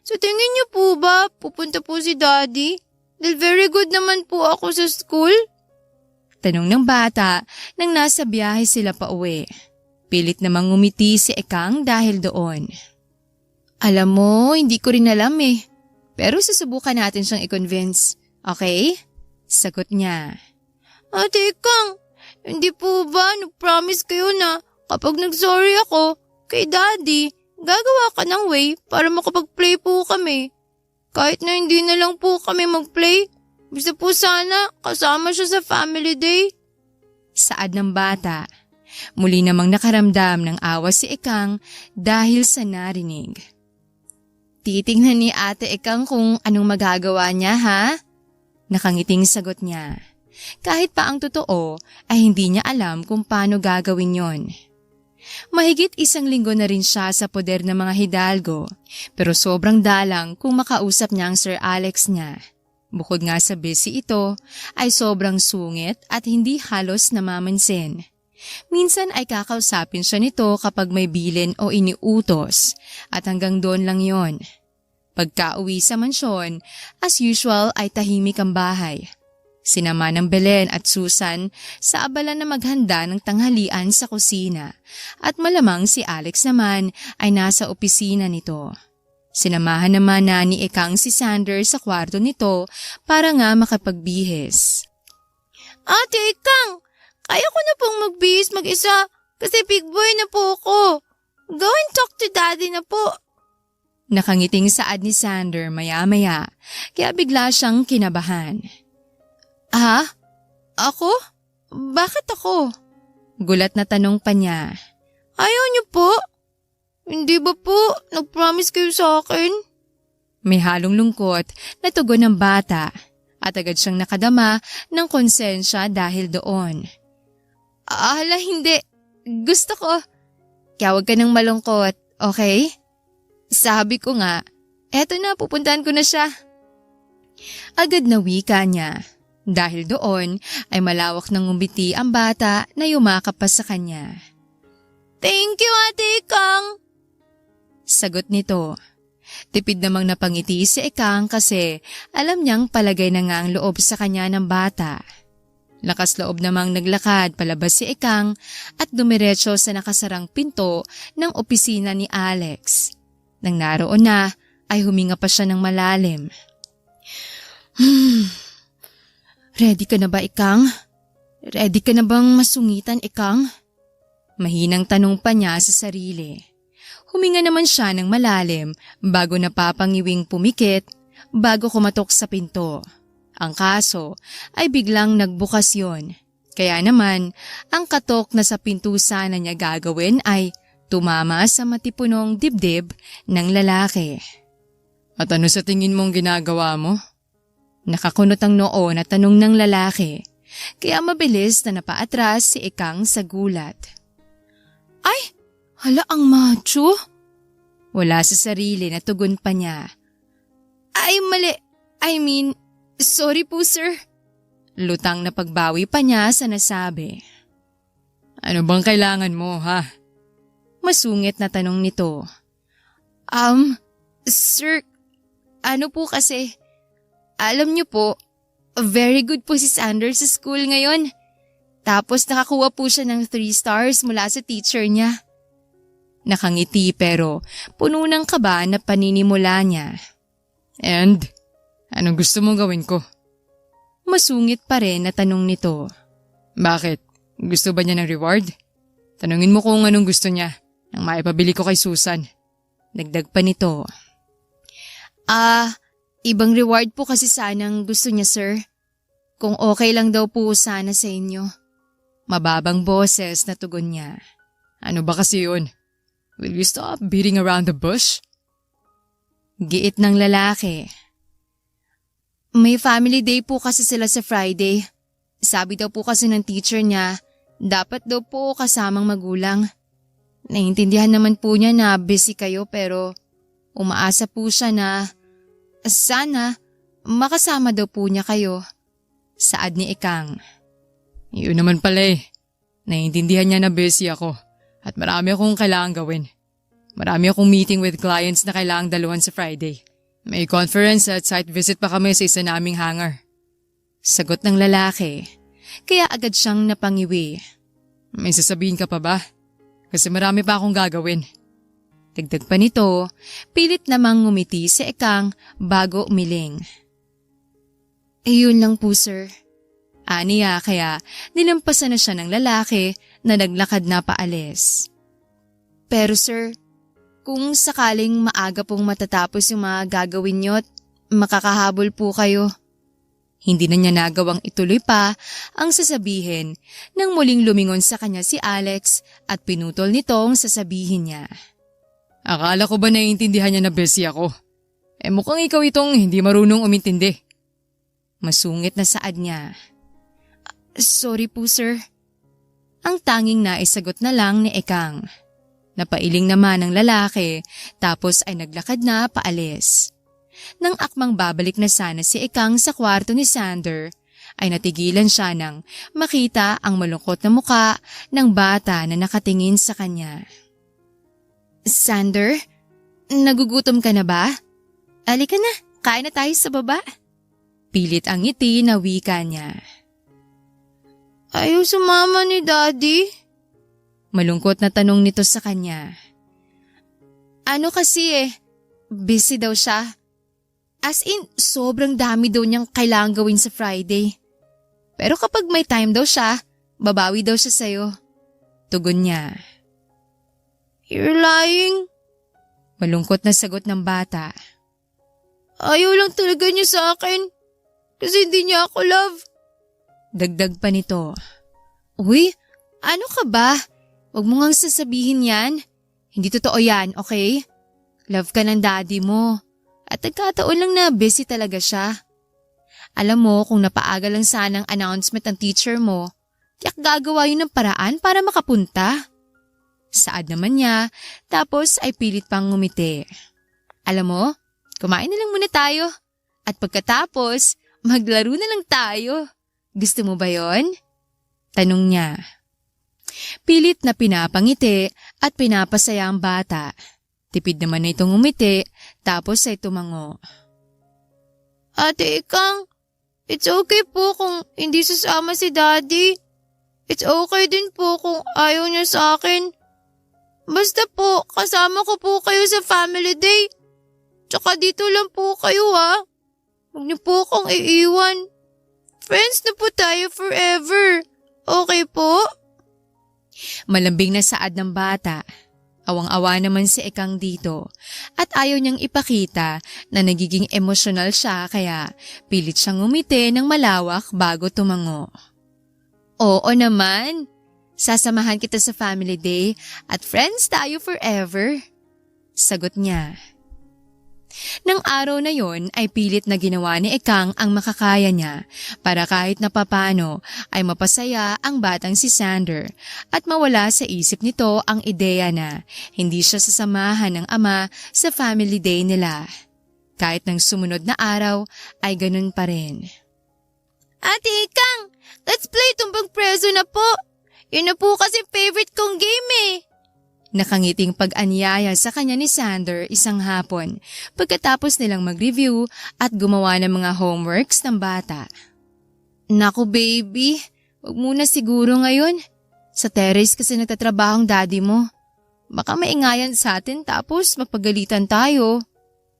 S3: So tingin niyo po ba pupunta po si Daddy? Dahil very good naman po ako sa school.
S1: Tanong ng bata nang nasa biyahe sila pa uwi. Pilit namang ngumiti si Ekang dahil doon. Alam mo, hindi ko rin alam eh. Pero susubukan natin siyang i-convince. Okay? Sagot niya.
S3: Ate Ekang, hindi po ba nag-promise kayo na kapag nag-sorry ako kay Daddy, gagawa ka ng way para makapag-play po kami? Kahit na hindi na lang po kami mag-play, basta po sana kasama siya sa family day.
S1: Saad ng bata. Muli namang nakaramdam ng awa si Ekang dahil sa narinig. Titingnan ni Ate Ekang kung anong magagawa niya, ha? Nakangiting sagot niya. Kahit pa ang totoo ay hindi niya alam kung paano gagawin yon. Mahigit 1 linggo na rin siya sa poder ng mga hidalgo, pero sobrang dalang kung makausap niya ang Sir Alex niya. Bukod nga sa busy ito, ay sobrang sungit at hindi halos namamansin. Minsan ay kakausapin siya nito kapag may bilin o iniutos, at hanggang doon lang yon. Pagka-uwi sa mansyon, as usual ay tahimik ang bahay. Sinama ng Belen at Susan sa abala na maghanda ng tanghalian sa kusina at malamang si Alex naman ay nasa opisina nito. Sinamahan naman na ni Ekang si Sander sa kwarto nito para nga makapagbihis.
S3: Ate Ekang, kaya ko na pong magbihis mag-isa kasi big boy na po ako. Go and talk to Daddy na po.
S1: Nakangiting saad ni Sander maya-maya kaya bigla siyang kinabahan. Ah? Ako? Bakit ako? Gulat na tanong pa niya.
S3: Ayaw niyo po? Hindi ba po nag-promise kayo sa akin?
S1: May halong lungkot na tugon ng bata at agad siyang nakadama ng konsensya dahil doon. Hala, hindi. Gusto ko. Kaya huwag ka nang malungkot, okay? Sabi ko nga, eto na, pupuntahan ko na siya. Agad na wika niya. Dahil doon ay malawak ng ngumiti ang bata na yumakap pa sa kanya.
S3: Thank you, Ate Ekang.
S1: Sagot nito. Tipid namang napangiti si Ekang kasi alam niyang palagay na nga ang loob sa kanya ng bata. Lakas loob namang naglakad palabas si Ekang at dumiretso sa nakasarang pinto ng opisina ni Alex. Nang naroon na ay huminga pa siya ng malalim. Ready ka na ba, Ekang? Ready ka na bang masungitan, Ekang? Mahinang tanong pa niya sa sarili. Huminga naman siya ng malalim bago napapangiwing pumikit bago kumatok sa pinto. Ang kaso ay biglang nagbukas yon. Kaya naman, ang katok na sa pinto sana niya gagawin ay tumama sa matipunong dibdib ng lalaki.
S2: At ano sa tingin mong ginagawa mo?
S1: Nakakunot ang noo na tanong ng lalaki, kaya mabilis na napaatras si Ekang sa gulat. Ay, hala ang macho? Wala sa sarili na tugon pa niya. Ay, mali. I mean, sorry po sir. Lutang na pagbawi pa niya sa nasabi.
S2: Ano bang kailangan mo, ha?
S1: Masungit na tanong nito. Sir, ano po kasi... Alam niyo po, very good po si Sanders sa school ngayon. Tapos nakakuha po siya ng 3 stars mula sa teacher niya. Nakangiti pero puno ng kaba na paninimula niya.
S2: And, anong gusto mong gawin ko?
S1: Masungit pa rin na tanong nito.
S2: Bakit? Gusto ba niya ng reward? Tanungin mo kung anong gusto niya nang maipabili ko kay Susan.
S1: Dagdag pa nito. Ibang reward po kasi sanang gusto niya, sir. Kung okay lang daw po sana sa inyo. Mababang boses na tugon niya.
S2: Ano ba kasi yun? Will you stop beating around the bush?
S1: Giit ng lalaki. May family day po kasi sila sa Friday. Sabi daw po kasi ng teacher niya, dapat daw po kasamang magulang. Naiintindihan naman po niya na busy kayo pero umaasa po siya na sana makasama daw po niya kayo. Saad ni Ekang.
S2: Yun naman pala eh. Naiintindihan niya na busy ako at marami akong kailangan gawin. Marami akong meeting with clients na kailangang daluhan sa Friday. May conference at site visit pa kami sa isa naming hangar.
S1: Sagot ng lalaki, kaya agad siyang napangiwi.
S2: May sasabihin ka pa ba? Kasi marami pa akong gagawin.
S1: Dagdag pa nito, pilit namang ngumiti si Ekang bago umiling. Yun lang po, sir. Aniya kaya nilampasan na siya ng lalaki na naglakad na paalis. Pero sir, kung sakaling maaga pong matatapos yung mga gagawin niyo at makakahabol po kayo. Hindi na niya nagawang ituloy pa ang sasabihin nang muling lumingon sa kanya si Alex at pinutol nitong sasabihin niya.
S2: Akala ko ba naiintindihan niya na busy ako? Mukhang ikaw itong hindi marunong umintindi.
S1: Masungit na saad niya. Sorry po, sir. Ang tanging naisagot na lang ni Ekang. Napailing naman ng lalaki tapos ay naglakad na paalis. Nang akmang babalik na sana si Ekang sa kwarto ni Sander, ay natigilan siya nang makita ang malungkot na muka ng bata na nakatingin sa kanya. Sander, nagugutom ka na ba? Alika na, kain na tayo sa baba. Pilit ang ngiti na wika niya.
S3: Ayaw sumama ni Daddy.
S1: Malungkot na tanong nito sa kanya. Ano kasi busy daw siya. As in, sobrang dami daw niyang kailangang gawin sa Friday. Pero kapag may time daw siya, babawi daw siya sa'yo. Tugon niya.
S3: You're lying.
S1: Malungkot na sagot ng bata.
S3: Ayaw lang talaga niya sa akin. Kasi hindi niya ako love.
S1: Dagdag pa nito. Uy, ano ka ba? Huwag mo ngang sasabihin yan. Hindi totoo yan, okay? Love ka ng daddy mo. At nagkataon lang na busy talaga siya. Alam mo, kung napaaga lang sanang announcement ng teacher mo, tiyak gagawa yun ng paraan para makapunta. Saad naman niya, tapos ay pilit pang ngumiti. Alam mo, kumain na lang muna tayo. At pagkatapos, maglaro na lang tayo. Gusto mo ba yon? Tanong niya. Pilit na pinapangiti at pinapasaya ang bata. Tipid naman na itong umiti, tapos ay tumango.
S3: Ate Ikang, it's okay po kung hindi sasama si Daddy. It's okay din po kung ayaw niya sa akin. Basta po, kasama ko po kayo sa family day. Tsaka dito lang po kayo ha. Huwag niyo po akong iiwan. Friends na po tayo forever. Okay po?
S1: Malambing na saad ng bata. Awang-awa naman si Ekang dito at ayaw niyang ipakita na nagiging emosyonal siya kaya pilit siyang ngumiti ng malawak bago tumango. Oo naman, sasamahan kita sa family day at friends tayo forever. Sagot niya. Nang araw na yon ay pilit na ginawa ni Ekang ang makakaya niya para kahit na papano ay mapasaya ang batang si Sander at mawala sa isip nito ang ideya na hindi siya sasamahan ng ama sa family day nila. Kahit ng sumunod na araw ay ganun pa rin.
S3: Ate Ikang, let's play tumbang preso na po. Yun na po kasi favorite kong game eh.
S1: Nakangiting pag-anyaya sa kanya ni Sander isang hapon pagkatapos nilang mag-review at gumawa ng mga homeworks ng bata. Naku baby, wag muna siguro ngayon. Sa terrace kasi nagtatrabaho ang daddy mo. Baka maingayan sa atin tapos magpagalitan tayo.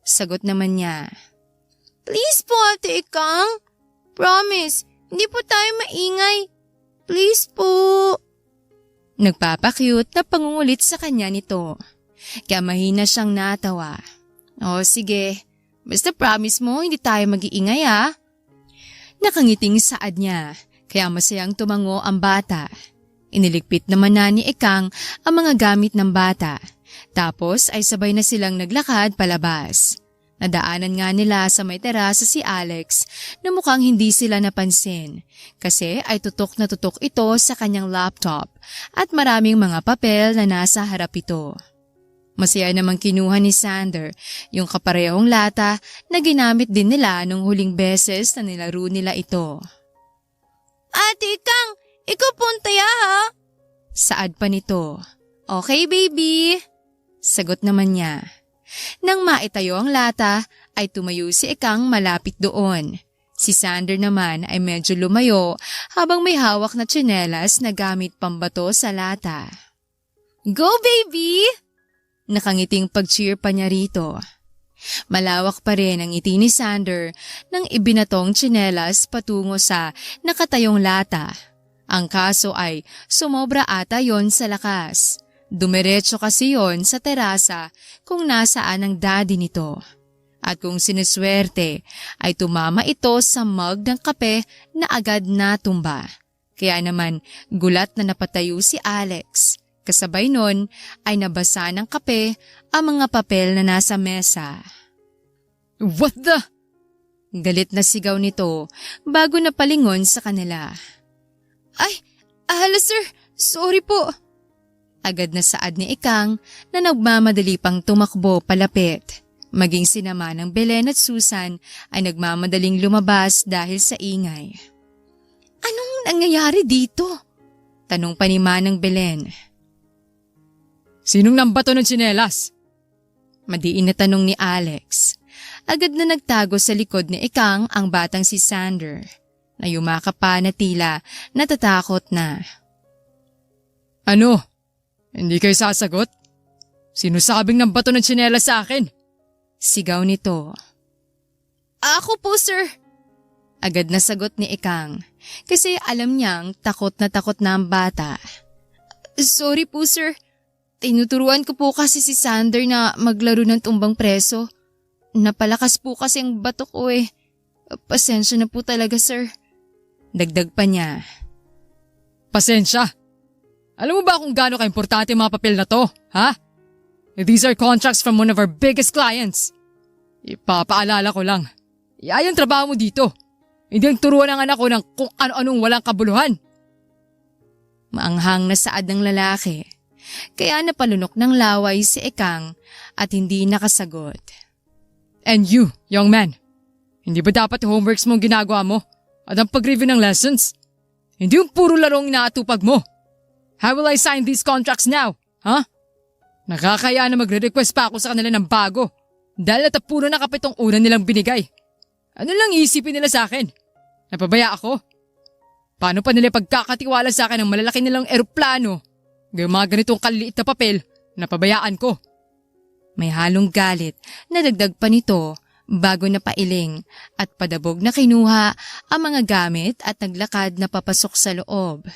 S1: Sagot naman niya.
S3: Please po Ate Ikang. Promise, hindi po tayo maingay. Please po.
S1: Nagpapakyut na pangungulit sa kanya nito. Kaya mahina siyang natawa. O sige, basta promise mo hindi tayo mag-iingay ha. Nakangiting saad niya, kaya masayang tumango ang bata. Iniligpit naman na ni Ekang ang mga gamit ng bata. Tapos ay sabay na silang naglakad palabas. Nadaanan nga nila sa may terasa si Alex na mukhang hindi sila napansin kasi ay tutok na tutok ito sa kanyang laptop at maraming mga papel na nasa harap ito. Masaya namang kinuha ni Sander yung kaparehong lata na ginamit din nila nung huling beses na nilaro nila ito.
S3: Ate Ikang, ikaw po ang taya ha?
S1: Saad pa nito. Okay baby. Sagot naman niya. Nang maitayo ang lata, ay tumayo si Ikang malapit doon. Si Sander naman ay medyo lumayo habang may hawak na tsinelas na gamit pambato sa lata. Go baby! Nakangiting pag-cheer pa niya rito. Malawak pa rin ang ngiti ni Sander nang ibinatong tsinelas patungo sa nakatayong lata. Ang kaso ay sumobra ata yon sa lakas. Dumiretso kasi yon sa terasa kung nasaan ang daddy nito. At kung siniswerte ay tumama ito sa mug ng kape na agad natumba. Kaya naman gulat na napatayo si Alex. Kasabay nun ay nabasa ng kape ang mga papel na nasa mesa.
S2: What the?
S1: Galit na sigaw nito bago napalingon sa kanila.
S3: Ay, hala sir, sorry po.
S1: Agad na saad ni Ikang na nagmamadali pang tumakbo palapit. Maging sinama ng Belen at Susan ay nagmamadaling lumabas dahil sa ingay.
S3: Anong nangyayari dito?
S1: Tanong pa ni Manang Belen.
S2: Sinong nambato ng tsinelas?
S1: Madiin na tanong ni Alex. Agad na nagtago sa likod ni Ikang ang batang si Sander, na yumakap pa na tila natatakot na.
S2: Ano? Hindi kayo sasagot? Sino sabing nambato ng tsinelas sa akin?
S1: Sigaw nito.
S3: Ako po sir.
S1: Agad na sagot ni Ikang kasi alam niyang takot na ang bata.
S3: Sorry po sir. Tinuturuan ko po kasi si Sander na maglaro ng tumbang preso. Napalakas po kasi ang bato ko eh. Pasensya na po talaga sir.
S1: Dagdag pa niya.
S2: Pasensya. Alam mo ba kung gaano ka-importante ang mga papel na to, ha? These are contracts from one of our biggest clients. Ipapaalala ko lang. Yan ang trabaho mo dito. Hindi ang turuan ng anak ko ng kung ano-anong walang kabuluhan.
S1: Maanghang na saad ng lalaki. Kaya napalunok ng laway si Ikang at hindi nakasagot.
S2: And you, young man, hindi ba dapat homeworks mong ginagawa mo at ang pag-review ng lessons? Hindi yung puro larong inaatupag mo. How will I sign these contracts now, huh? Nakakaya na magre-request pa ako sa kanila ng bago dahil natapuno na kapitong una nilang binigay. Ano lang iisipin nila sa akin? Napabaya ako? Paano pa nila pagkakatiwala sa akin ng malalaki nilang eroplano? Gayong mga ganitong kaliliit na papel, napabayaan ko.
S1: May halong galit na dagdag pa nito bago napailing at padabog na kinuha ang mga gamit at naglakad na papasok sa loob.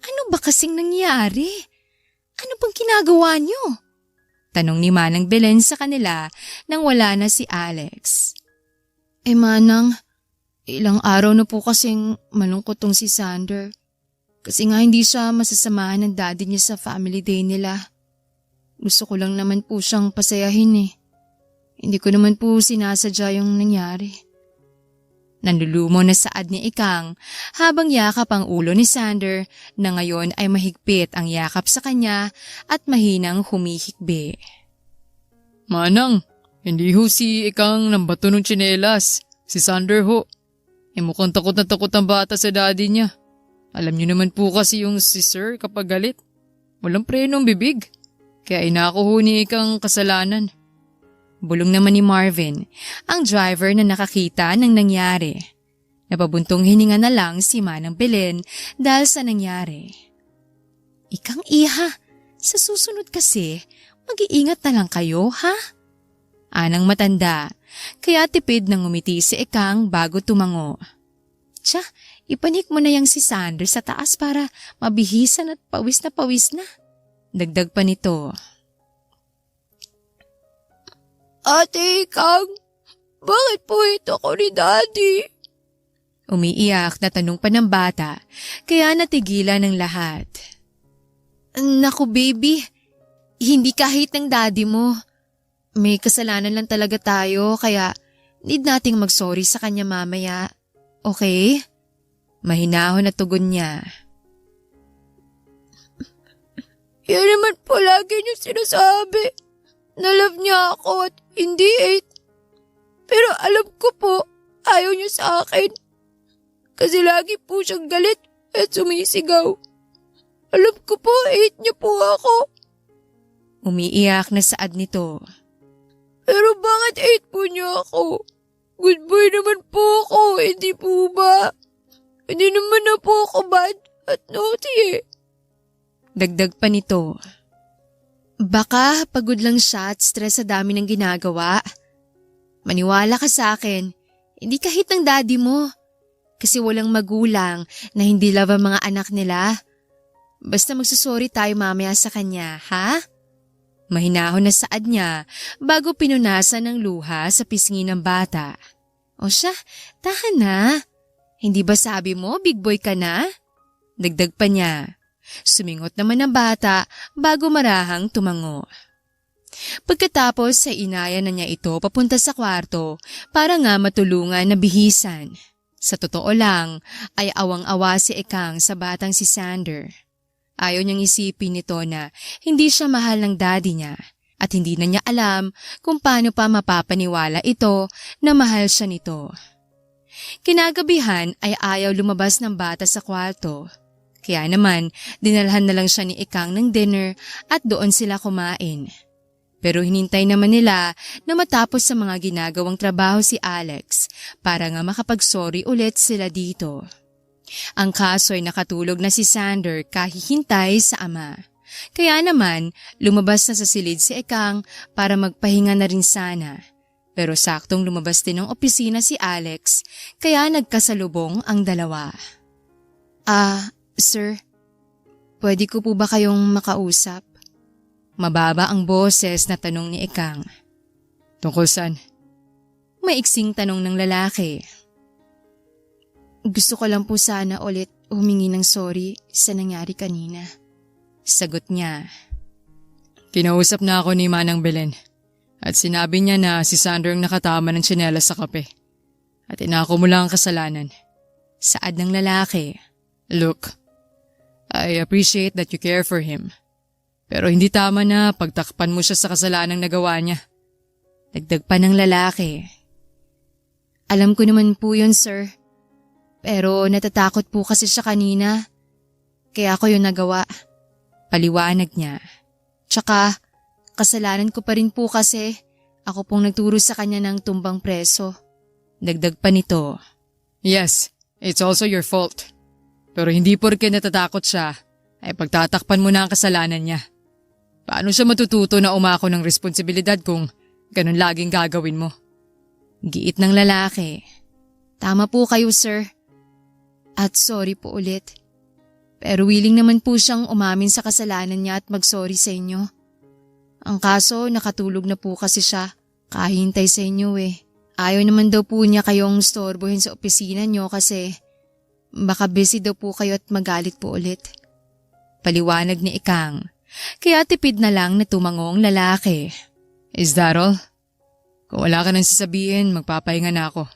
S1: Ano ba kasing nangyari? Ano bang ginagawa niyo? Tanong ni Manang Belen sa kanila nang wala na si Alex.
S3: Manang, ilang araw na po kasing malungkot tong si Sander. Kasi nga hindi siya masasamahan ng daddy niya sa family day nila. Gusto ko lang naman po siyang pasayahin eh. Hindi ko naman po sinasadya yung nangyari.
S1: Nanlulumo na saad ni Ikang habang yakap ang ulo ni Sander na ngayon ay mahigpit ang yakap sa kanya at mahinang humihikbi.
S2: Manang, hindi ho si Ikang nambato ng tsinelas. Si Sander ho. Mukhang takot na takot ang bata sa daddy niya. Alam niyo naman po kasi yung si Sir kapag galit. Walang prenong bibig. Kaya inako ho ni Ikang kasalanan.
S1: Bulong naman ni Marvin, ang driver na nakakita ng nangyari. Napabuntong hininga na lang si Manang Belen dahil sa nangyari. Ikang iha, sa susunod kasi, mag-iingat na lang kayo, ha? Anang matanda, kaya tipid nang umiti si Ikang bago tumango. Tsa, ipanik mo na yang si Sander sa taas para mabihisan at pawis na. Dagdag pa nito.
S3: Ate Ikang, bakit po ito ko ni Daddy?
S1: Umiiyak na tanong pa ng bata, kaya natigilan ng lahat.
S3: Naku baby, hindi kahit ng daddy mo. May kasalanan lang talaga tayo kaya need nating mag-sorry sa kanya mamaya. Okay?
S1: Mahinahon na tugon niya.
S3: Yan naman po lagi niyo sinasabi. Na love niya ako at hindi hate. Pero alam ko po, ayaw niya sa akin. Kasi lagi po siyang galit at sumisigaw. Alam ko po, hate niya po ako.
S1: Umiiyak na saad nito.
S3: Pero bakit 8 po niya ako? Good boy naman po ako, hindi po ba? Hindi naman na po ako bad at naughty eh.
S1: Dagdag pa nito. Baka pagod lang siya at stress sa dami ng ginagawa. Maniwala ka sa akin, hindi kahit ng daddy mo. Kasi walang magulang na hindi love ang mga anak nila. Basta magsusorry tayo mamaya sa kanya, ha? Mahinahon na saad niya bago pinunasan ng luha sa pisngi ng bata. O siya, tahan na. Hindi ba sabi mo big boy ka na? Dagdag pa niya. Sumingot naman ang bata bago marahang tumango. Pagkatapos ay inaya na niya ito papunta sa kwarto para nga matulungan na bihisan. Sa totoo lang ay awang-awa si Ekang sa batang si Sander. Ayaw niyang isipin nito na hindi siya mahal ng daddy niya at hindi na niya alam kung paano pa mapapaniwala ito na mahal siya nito. Kinagabihan ay ayaw lumabas ng bata sa kwarto. Kaya naman, dinalhan na lang siya ni Ekang ng dinner at doon sila kumain. Pero hinintay naman nila na matapos sa mga ginagawang trabaho si Alex para nga makapag-sorry ulit sila dito. Ang kaso ay nakatulog na si Sander kahihintay sa ama. Kaya naman, lumabas na sa silid si Ekang para magpahinga na rin sana. Pero saktong lumabas din ng opisina si Alex, kaya nagkasalubong ang dalawa. Sir, pwede ko po ba kayong makausap? Mababa ang boses na tanong ni Ekang.
S2: Tungkol saan?
S1: Maiksing tanong ng lalaki. Gusto ko lang po sana ulit humingi ng sorry sa nangyari kanina. Sagot niya.
S2: Kinausap na ako ni Manang Belen at sinabi niya na si Sander ang nakatama ng tsinelas sa kape. At inako mo lang ang kasalanan.
S1: Saad ng lalaki.
S2: Look, I appreciate that you care for him. Pero hindi tama na pagtakpan mo siya sa kasalanang nagawa niya.
S1: Dagdag pa ng lalaki. Alam ko naman po yun, sir. Pero natatakot po kasi siya kanina. Kaya ako yun nagawa. Paliwanag niya. Tsaka, kasalanan ko pa rin po kasi ako pong nagturo sa kanya ng tumbang preso. Dagdag pa nito.
S2: Yes, it's also your fault. Pero hindi porke natatakot siya ay pagtatakpan mo na ang kasalanan niya. Paano siya matututo na umako ng responsibilidad kung ganun laging gagawin mo?
S1: Giit ng lalaki. Tama po kayo, sir. At sorry po ulit. Pero willing naman po siyang umamin sa kasalanan niya at mag-sorry sa inyo. Ang kaso, nakatulog na po kasi siya. Kahintay sa inyo eh. Ayaw naman daw po niya kayong storbohin sa opisina niyo kasi baka busy daw po kayo at magalit po ulit. Paliwanag ni Ekang. Kaya tipid na lang na tumangong lalaki.
S2: Is that all? Kung wala ka nang sasabihin, magpapahinga na ako.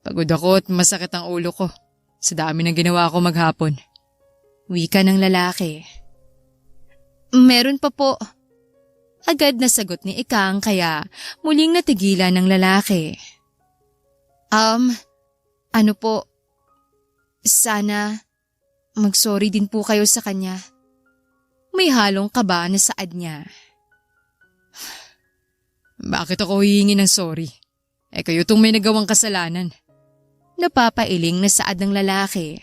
S2: Pagod ako at masakit ang ulo ko sa dami ng ginawa ko maghapon.
S1: Wika ng lalaki. Meron pa po. Agad na sagot ni Ekang kaya muling natigilan ng lalaki. Ano po? Sana mag-sorry din po kayo sa kanya. May halong kaba na saad niya.
S2: Bakit ako hihingi ng sorry? Kayo tong may nagawang kasalanan.
S1: Napapailing na saad ng lalaki.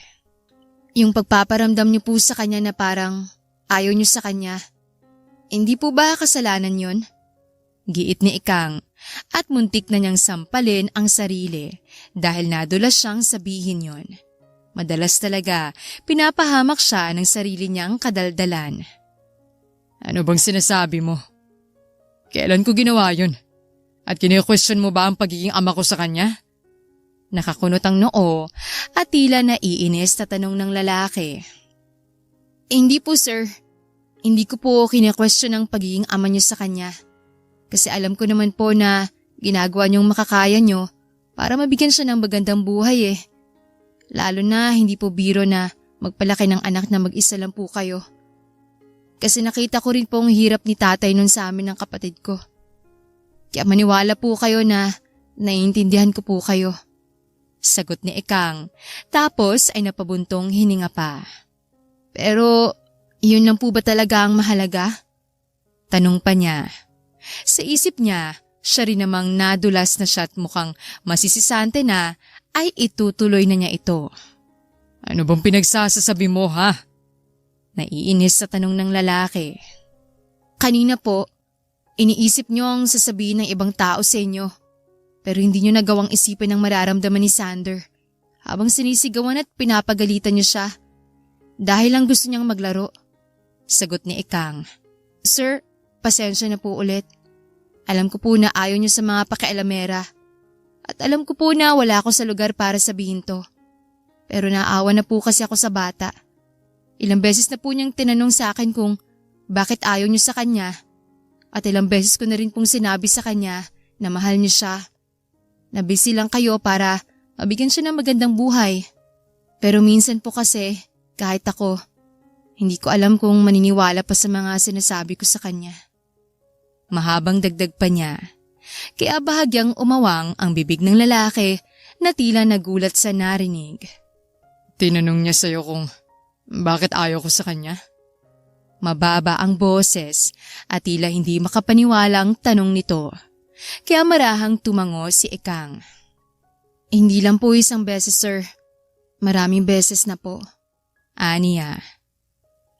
S1: Yung pagpaparamdam niyo po sa kanya na parang ayaw niyo sa kanya. Hindi po ba kasalanan yon? Giit ni Ekang at muntik na niyang sampalin ang sarili dahil nadulas siyang sabihin yon. Madalas talaga pinapahamak siya ng sarili niyang kadaldalan.
S2: Ano bang sinasabi mo? Kailan ko ginawa yun? At kine-question mo ba ang pagiging ama ko sa kanya?
S1: Nakakunot ang noo at tila naiinis na tanong ng lalaki. Hindi po sir. Hindi ko po kine-question ang pagiging ama niyo sa kanya. Kasi alam ko naman po na ginagawa niyong makakaya niyo para mabigyan siya ng magandang buhay eh. Lalo na hindi po biro na magpalaki ng anak na mag-isa lang po kayo. Kasi nakita ko rin po ang hirap ni tatay nun sa amin ng kapatid ko. Kaya maniwala po kayo na naiintindihan ko po kayo. Sagot ni Ekang, tapos ay napabuntong hininga pa. Pero yun lang po ba talaga ang mahalaga? Tanong pa niya. Sa isip niya, siya rin namang nadulas na siya at mukhang masisisante na ay itutuloy na niya ito.
S2: Ano bang pinagsasasabi mo, ha?
S1: Naiinis sa tanong ng lalaki. Kanina po, iniisip niyo ang sasabihin ng ibang tao sa inyo. Pero hindi niyo nagawang isipin ang mararamdaman ni Sander habang sinisigawan at pinapagalitan niyo siya. Dahil lang gusto niyang maglaro. Sagot ni Ikang. Sir, pasensya na po ulit. Alam ko po na ayaw niyo sa mga pakialamera. At alam ko po na wala ako sa lugar para sabihin to. Pero naawa na po kasi ako sa bata. Ilang beses na po niyang tinanong sa akin kung bakit ayaw niyo sa kanya. At ilang beses ko na rin pong sinabi sa kanya na mahal niyo siya. Na busy lang kayo para mabigyan siya ng magandang buhay. Pero minsan po kasi, kahit ako, hindi ko alam kung maniniwala pa sa mga sinasabi ko sa kanya. Mahabang dagdag pa niya. Kaya bahagyang umawang ang bibig ng lalaki na tila nagulat sa narinig.
S2: Tinanong niya sa'yo kung bakit ayaw ko sa kanya?
S1: Mababa ang boses at tila hindi makapaniwala ang tanong nito. Kaya marahang tumango si Ikang. Hindi lang po isang beses, sir. Maraming beses na po. Aniya.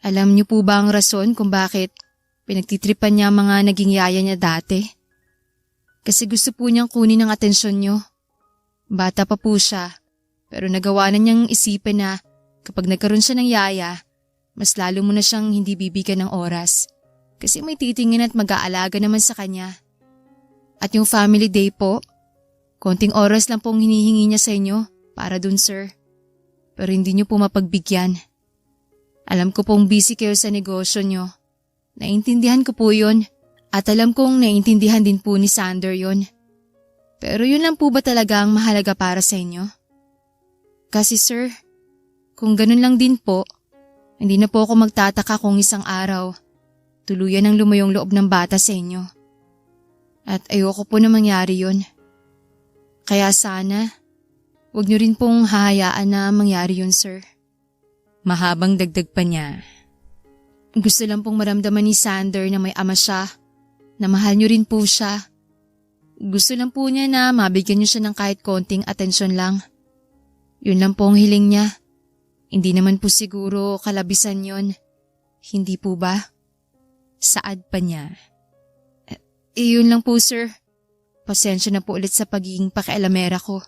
S1: Alam niyo po ba ang rason kung bakit pinagtitripan niya mga naging yaya niya dati? Kasi gusto po niyang kunin ang atensyon niyo. Bata pa po siya, pero nagawa na niyang isipin na kapag nagkaroon siya ng yaya, mas lalo mo na siyang hindi bibigyan ng oras. Kasi may titingin at mag-aalaga naman sa kanya. At yung family day po, konting oras lang pong hinihingi niya sa inyo para dun, sir. Pero hindi niyo po mapagbigyan. Alam ko pong busy kayo sa negosyo niyo. Naintindihan ko po yun. At alam kong naintindihan din po ni Sander yun. Pero yun lang po ba talaga ang mahalaga para sa inyo? Kasi sir, kung ganun lang din po, hindi na po ako magtataka kung isang araw, tuluyan ang lumayong loob ng bata sa inyo. At ayoko po na mangyari yun. Kaya sana, huwag niyo rin pong hahayaan na mangyari yun, sir. Mahabang dagdag pa niya. Gusto lang pong maramdaman ni Sander na may ama siya, na mahal niyo rin po siya. Gusto lang po niya na mabigyan niyo siya ng kahit konting atensyon lang. Yun lang po ang hiling niya. Hindi naman po siguro kalabisan yon. Hindi po ba? Saad pa niya. Yun lang po, sir. Pasensya na po ulit sa pagiging pakialamera ko.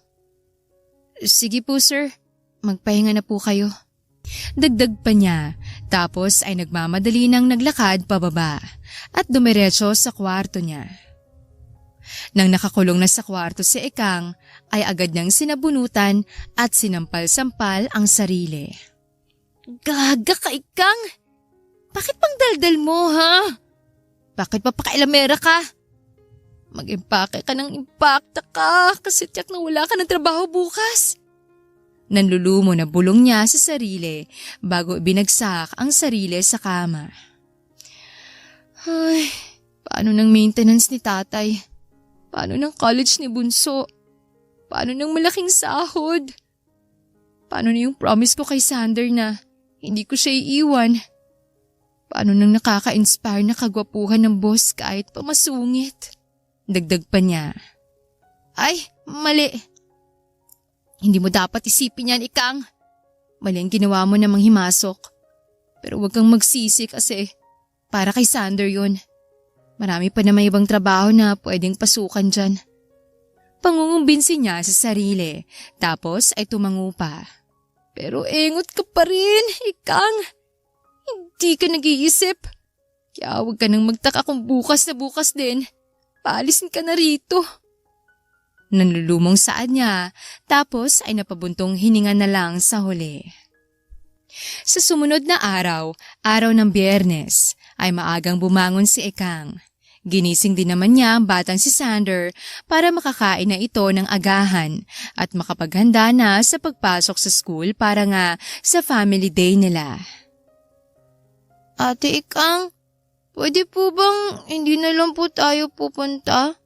S1: Sige po, sir. Magpahinga na po kayo. Dagdag pa niya, tapos ay nagmamadali nang naglakad pababa at dumiretso sa kwarto niya. Nang nakakulong na sa kwarto si Ikang, ay agad niyang sinabunutan at sinampal-sampal ang sarili. Gaga ka, Ikang! Bakit pang daldal mo, ha? Bakit pa pakailamera ka? Mag-impake ka ng impakta ka kasi tiyak na wala ka ng trabaho bukas. Nanlulumo na bulong niya sa sarili bago binagsak ang sarili sa kama. Ay, paano ng maintenance ni tatay? Paano ng college ni Bunso? Paano ng malaking sahod? Paano na yung promise ko kay Sander na hindi ko siya iiwan? Paano nang nakaka-inspire na kagwapuhan ng boss kahit pamasungit? Dagdag pa niya. Ay, mali. Hindi mo dapat isipin yan, Ikang. Mali ang ginawa mo namang himasok. Pero huwag kang magsisi kasi para kay Sander yun. Marami pa na may ibang trabaho na pwedeng pasukan dyan. Pangungumbinsi niya sa sarili, tapos ay tumango pa. Pero engot ka pa rin, Ikang. Hindi ka nag-iisip. Kaya huwag ka nang magtaka kung bukas na bukas din. Paalisin ka na rito. Nanlulumong saad niya, tapos ay napabuntong hininga na lang sa huli. Sa sumunod na araw ng Biyernes, ay maagang bumangon si Ikang. Ginising din naman niya ang batang si Sander para makakain na ito ng agahan at makapaghanda na sa pagpasok sa school para nga sa family day nila. Ate Ikang, pwede po bang hindi na lang po tayo pupunta?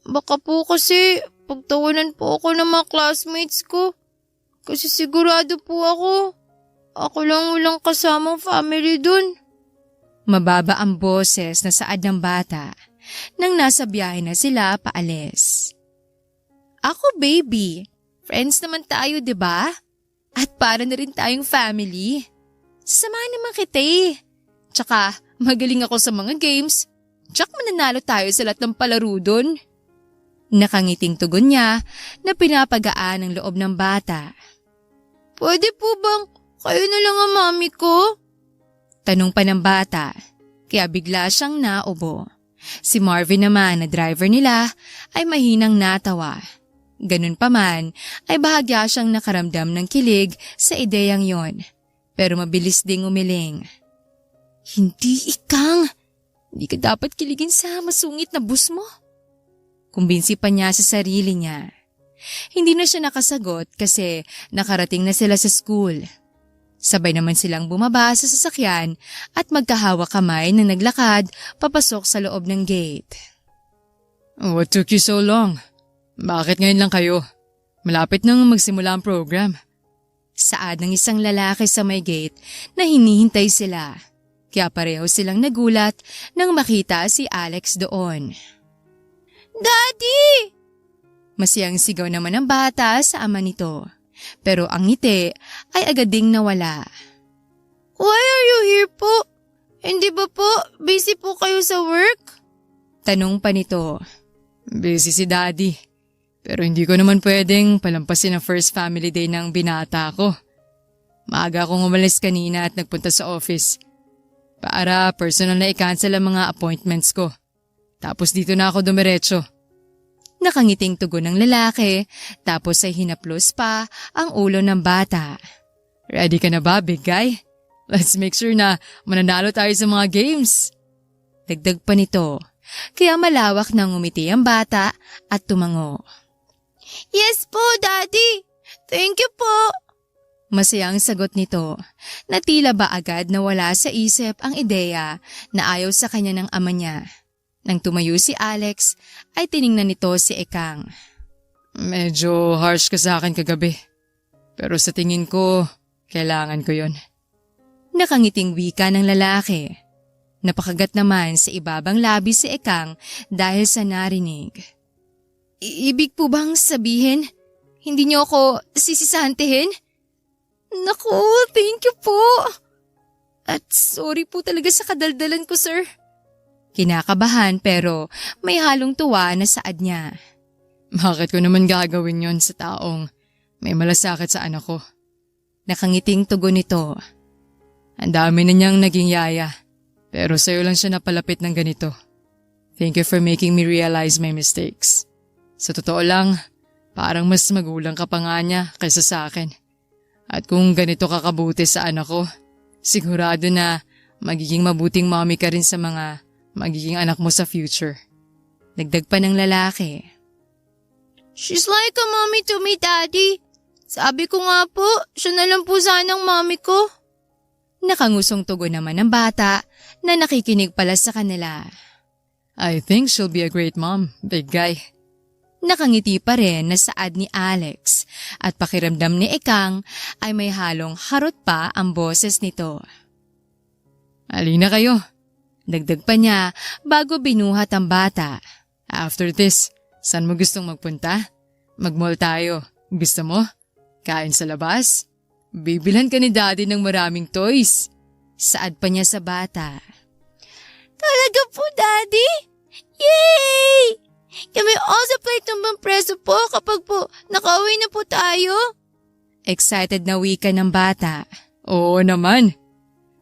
S1: Baka po kasi pagtawanan po ako ng mga classmates ko. Kasi sigurado po ako lang walang kasamang family dun. Mababa ang boses na saad ng bata nang nasa biyahe na sila paalis. Ako baby, friends naman tayo 'di ba? At para na rin tayong family. Samahan naman kita eh. Tsaka magaling ako sa mga games. Tsak mananalo tayo sa lahat ng palaro dun. Nakangiting tugon niya na pinapagaan ang loob ng bata.
S3: Pwede po bang kayo na lang ang mami ko?
S1: Tanong pa ng bata, kaya bigla siyang naubo. Si Marvin naman na driver nila ay mahinang natawa. Ganun pa man ay bahagya siyang nakaramdam ng kilig sa ideyang yon. Pero mabilis ding umiling. Hindi ikang, hindi ka dapat kiligin sa masungit na bus mo. Kumbinsi pa niya sa sarili niya. Hindi na siya nakasagot kasi nakarating na sila sa school. Sabay naman silang bumaba sa sasakyan at magkahawa kamay na naglakad papasok sa loob ng gate.
S2: What took you so long? Bakit ngayon lang kayo? Malapit nang magsimula ang program.
S1: Saad ng isang lalaki sa may gate na hinihintay sila. Kaya pareho silang nagulat nang makita si Alex doon.
S3: Daddy!
S1: Masiyang sigaw naman ng bata sa ama nito. Pero ang ngiti ay agad ding nawala.
S3: Why are you here po? Hindi ba po busy po kayo sa work?
S1: Tanong pa nito.
S2: Busy si Daddy. Pero hindi ko naman pwedeng palampasin ang first family day ng binata ko. Maaga akong umalis kanina at nagpunta sa office. Para personal na i-cancel ang mga appointments ko. Tapos dito na ako dumiretso.
S1: Nakangiting tugon ng lalaki, tapos ay hinaplos pa ang ulo ng bata.
S2: Ready ka na ba, big guy? Let's make sure na mananalo tayo sa mga games.
S1: Dagdag pa nito, kaya malawak nang umiti ang bata at tumango.
S3: Yes po, Daddy. Thank you po.
S1: Masayang sagot nito, na tila ba agad nawala sa isip ang ideya na ayaw sa kanya ng ama niya. Nang tumayo si Alex, ay tiningnan nito si Ekang.
S2: Medyo harsh ka sa akin kagabi. Pero sa tingin ko, kailangan ko yon.
S1: Nakangiting wika ng lalaki. Napakagat naman sa ibabang labi si Ekang dahil sa narinig. Ibig po bang sabihin, hindi niyo ako sisisantihin? Naku, thank you po. At sorry po talaga sa kadaldalan ko, sir. Kinakabahan pero may halong tuwa na saad niya.
S2: Bakit ko naman gagawin yon sa taong may malasakit sa anak ko?
S1: Nakangiting tugon nito.
S2: Ang dami na niyang naging yaya, pero sa'yo lang siya napalapit ng ganito. Thank you for making me realize my mistakes. Sa totoo lang, parang mas magulang ka pa nga niya kaysa sa akin. At kung ganito kakabuti sa anak ko, sigurado na magiging mabuting mommy ka rin sa mga magiging anak mo sa future.
S1: Dagdag pa ng lalaki.
S3: She's like a mommy to me, Daddy. Sabi ko nga po, siya na lang po sanang mommy ko.
S1: Nakangusong tugon naman ng bata na nakikinig pala sa kanila.
S2: I think she'll be a great mom, big guy.
S1: Nakangiti pa rin na saad ni Alex at pakiramdam ni Ekang ay may halong harot pa ang boses nito.
S2: Alina kayo.
S1: Dagdag pa niya bago binuhat ang bata.
S2: After this, saan mo gustong magpunta? Mag-mall tayo. Gusto mo? Kain sa labas? Bibilhan ka ni Daddy ng maraming toys.
S1: Saad pa niya sa bata.
S3: Talaga po, Daddy? Yay! Can we also play tumbang preso po kapag po nakauwi na po tayo?
S1: Excited na wika ng bata.
S2: Oo naman.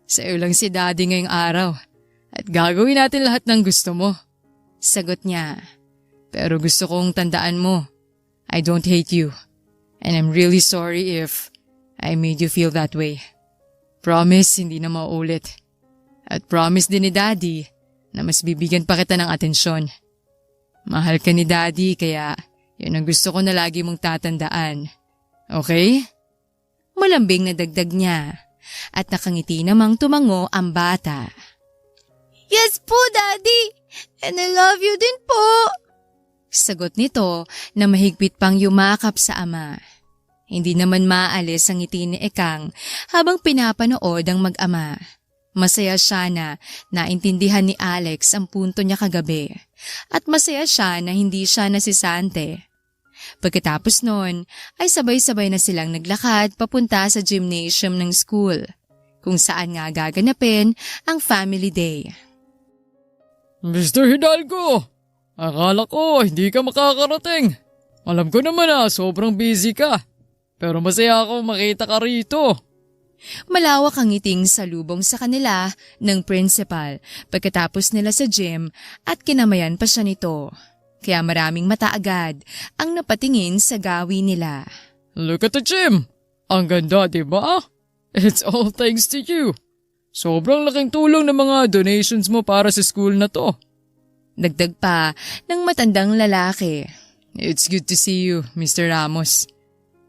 S2: Sa'yo lang si Daddy ngayong araw. At gagawin natin lahat ng gusto mo.
S1: Sagot niya.
S2: Pero gusto kong tandaan mo, I don't hate you. And I'm really sorry if I made you feel that way. Promise hindi na mauulit. At promise din ni Daddy na mas bibigyan pa kita ng atensyon. Mahal ka ni Daddy kaya yun ang gusto ko na lagi mong tatandaan. Okay?
S1: Malambing na dagdag niya at nakangiti namang tumango ang bata.
S3: Yes po, Daddy! And I love you din po!
S1: Sagot nito na mahigpit pang yumakap sa ama. Hindi naman maalis ang ngiti ni Ekang habang pinapanood ang mag-ama. Masaya siya na naintindihan ni Alex ang punto niya kagabi at masaya siya na hindi siya nasisante. Pagkatapos noon ay sabay-sabay na silang naglakad papunta sa gymnasium ng school kung saan nga gaganapin ang family day.
S2: Mr. Hidalgo, akala ko hindi ka makakarating. Alam ko naman na sobrang busy ka, pero masaya ako makita ka rito.
S1: Malawak ang ngiting salubong sa kanila ng principal pagkatapos nila sa gym at kinamayan pa siya nito. Kaya maraming mata agad ang napatingin sa gawi nila.
S2: Look at the gym! Ang ganda, diba? It's all thanks to you. Sobrang laking tulong ng mga donations mo para sa school na to.
S1: Dagdag pa ng matandang lalaki.
S2: It's good to see you, Mr. Ramos.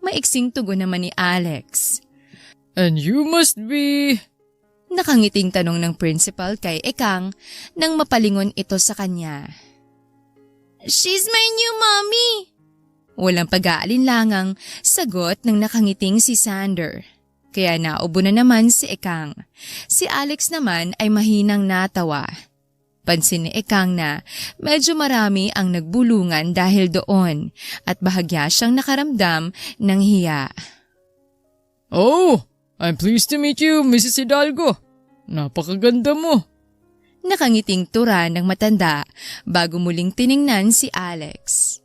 S1: Maiksing tugon naman ni Alex.
S2: And you must be…
S1: Nakangiting tanong ng principal kay Ekang nang mapalingon ito sa kanya.
S3: She's my new mommy.
S1: Walang pag-aalinlangang sagot ng nakangiting si Sander. Kaya naubo na naman si Ekang. Si Alex naman ay mahinang natawa. Pansin ni Ekang na medyo marami ang nagbulungan dahil doon at bahagya siyang nakaramdam ng hiya.
S2: Oh! I'm pleased to meet you, Mrs. Hidalgo. Napakaganda mo.
S1: Nakangiting tura ng matanda bago muling tiningnan si Alex.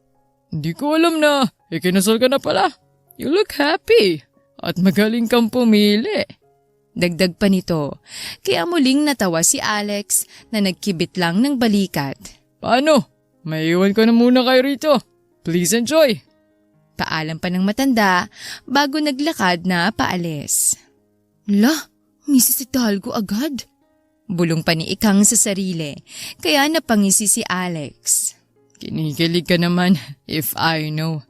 S2: Hindi ko alam na ikinasal ka na pala. You look happy at magaling kang pumili.
S1: Dagdag pa nito, kaya muling natawa si Alex na nagkibit lang ng balikat.
S2: Paano? Maiiwan ko na muna kayo rito. Please enjoy.
S1: Paalam pa ng matanda bago naglakad na paalis. La, Mrs. Hidalgo agad? Bulong pa ni Ikang sa sarili, kaya napangisi si Alex.
S2: Kinikilig ka naman, if I know.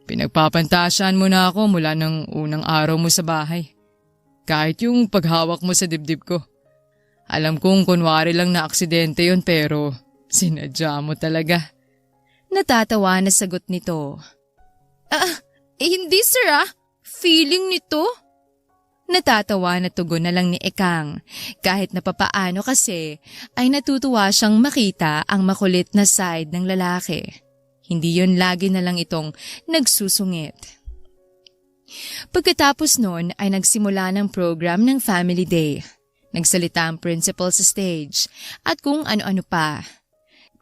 S2: Pinagpapantasyan mo na ako mula ng unang araw mo sa bahay. Kahit yung paghawak mo sa dibdib ko. Alam kong kunwari lang na aksidente yon pero sinadya mo talaga.
S1: Natatawa na sagot nito.
S3: Hindi sir Feeling nito.
S1: Natatawa na tugon na lang ni Ekang kahit napapaano kasi ay natutuwa siyang makita ang makulit na side ng lalaki. Hindi yon lagi na lang itong nagsusungit. Pagkatapos noon ay nagsimula ng program ng Family Day. Nagsalita ang principal sa stage at kung ano-ano pa.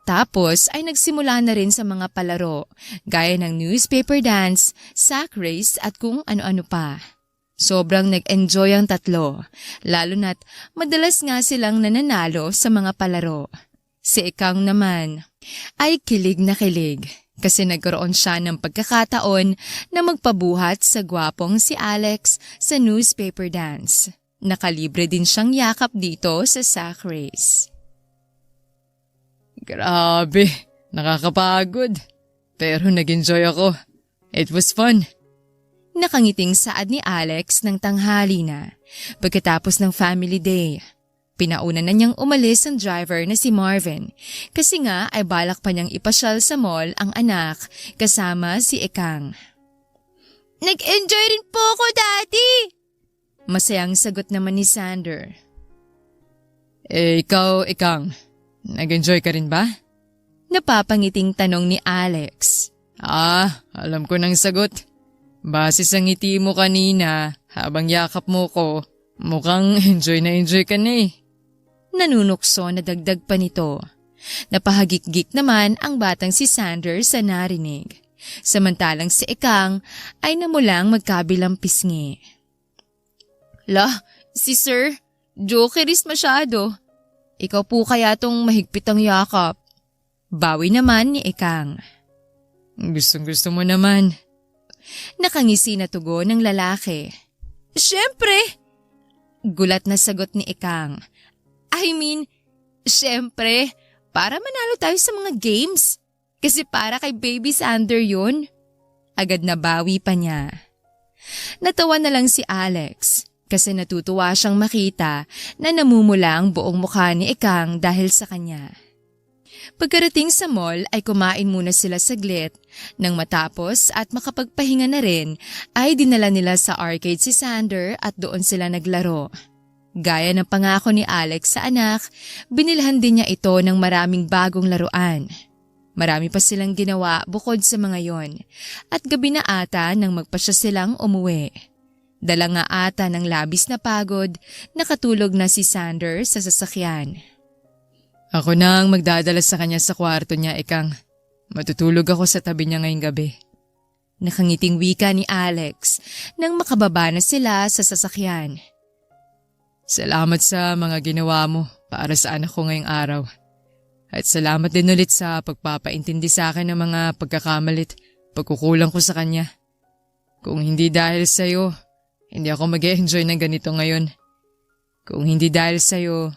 S1: Tapos ay nagsimula na rin sa mga palaro gaya ng newspaper dance, sack race at kung ano-ano pa. Sobrang nag-enjoy ang tatlo, lalo na't madalas nga silang nananalo sa mga palaro. Si Ekang naman ay kilig na kilig kasi nagkaroon siya ng pagkakataon na magpabuhat sa gwapong si Alex sa newspaper dance. Nakalibre din siyang yakap dito sa sack race.
S2: Grabe, nakakapagod. Pero nag-enjoy ako. It was fun.
S1: Nakangiting saad ni Alex ng tanghali na. Pagkatapos ng family day, pinauna na niyang umalis ang driver na si Marvin kasi nga ay balak pa niyang ipasyal sa mall ang anak kasama si Ekang.
S3: Nag-enjoy rin po ako, Daddy.
S1: Masayang sagot naman ni Sander.
S2: Ikaw, Ekang, nag-enjoy ka rin ba?
S1: Napapangiting tanong ni Alex.
S2: Alam ko ng sagot. Base sa ngiti mo kanina, habang yakap mo ko, mukhang enjoy ka na eh.
S1: Nanunukso na dagdag pa nito. Napahagik-gik naman ang batang si Sander sa narinig. Samantalang si Ekang ay namulang magkabilang pisngi.
S3: La, si Sir, jokeris masyado. Ikaw po kaya tong mahigpit ang yakap.
S1: Bawi naman ni Ekang.
S2: Gustong-gusto mo naman.
S1: Nakangisi na tugon ng lalaki.
S3: Siyempre!
S1: Gulat na sagot ni Ekang.
S3: Siyempre, para manalo tayo sa mga games. Kasi para kay Baby Sander yun.
S1: Agad na bawi pa niya. Natawa na lang si Alex kasi natutuwa siyang makita na namumula ang buong mukha ni Ekang dahil sa kanya. Pagkarating sa mall ay kumain muna sila saglit. Nang matapos at makapagpahinga na rin ay dinala nila sa arcade si Sander at doon sila naglaro. Gaya ng pangako ni Alex sa anak, binilhan din niya ito ng maraming bagong laruan. Marami pa silang ginawa bukod sa mga yon, at gabi na ata nang magpasya silang umuwi. Dala nga ata ng labis na pagod, nakatulog na si Sander sa sasakyan.
S2: Ako na ang magdadala sa kanya sa kwarto niya, Ikang. Matutulog ako sa tabi niya ngayong gabi.
S1: Nakangiting wika ni Alex nang makababa na sila sa sasakyan.
S2: Salamat sa mga ginawa mo para sa anak ko ngayong araw. At salamat din ulit sa pagpapaintindi sa akin ng mga pagkakamalit, pagkukulang ko sa kanya. Kung hindi dahil sa'yo, hindi ako mag-e-enjoy ng ganito ngayon. Kung hindi dahil sa'yo,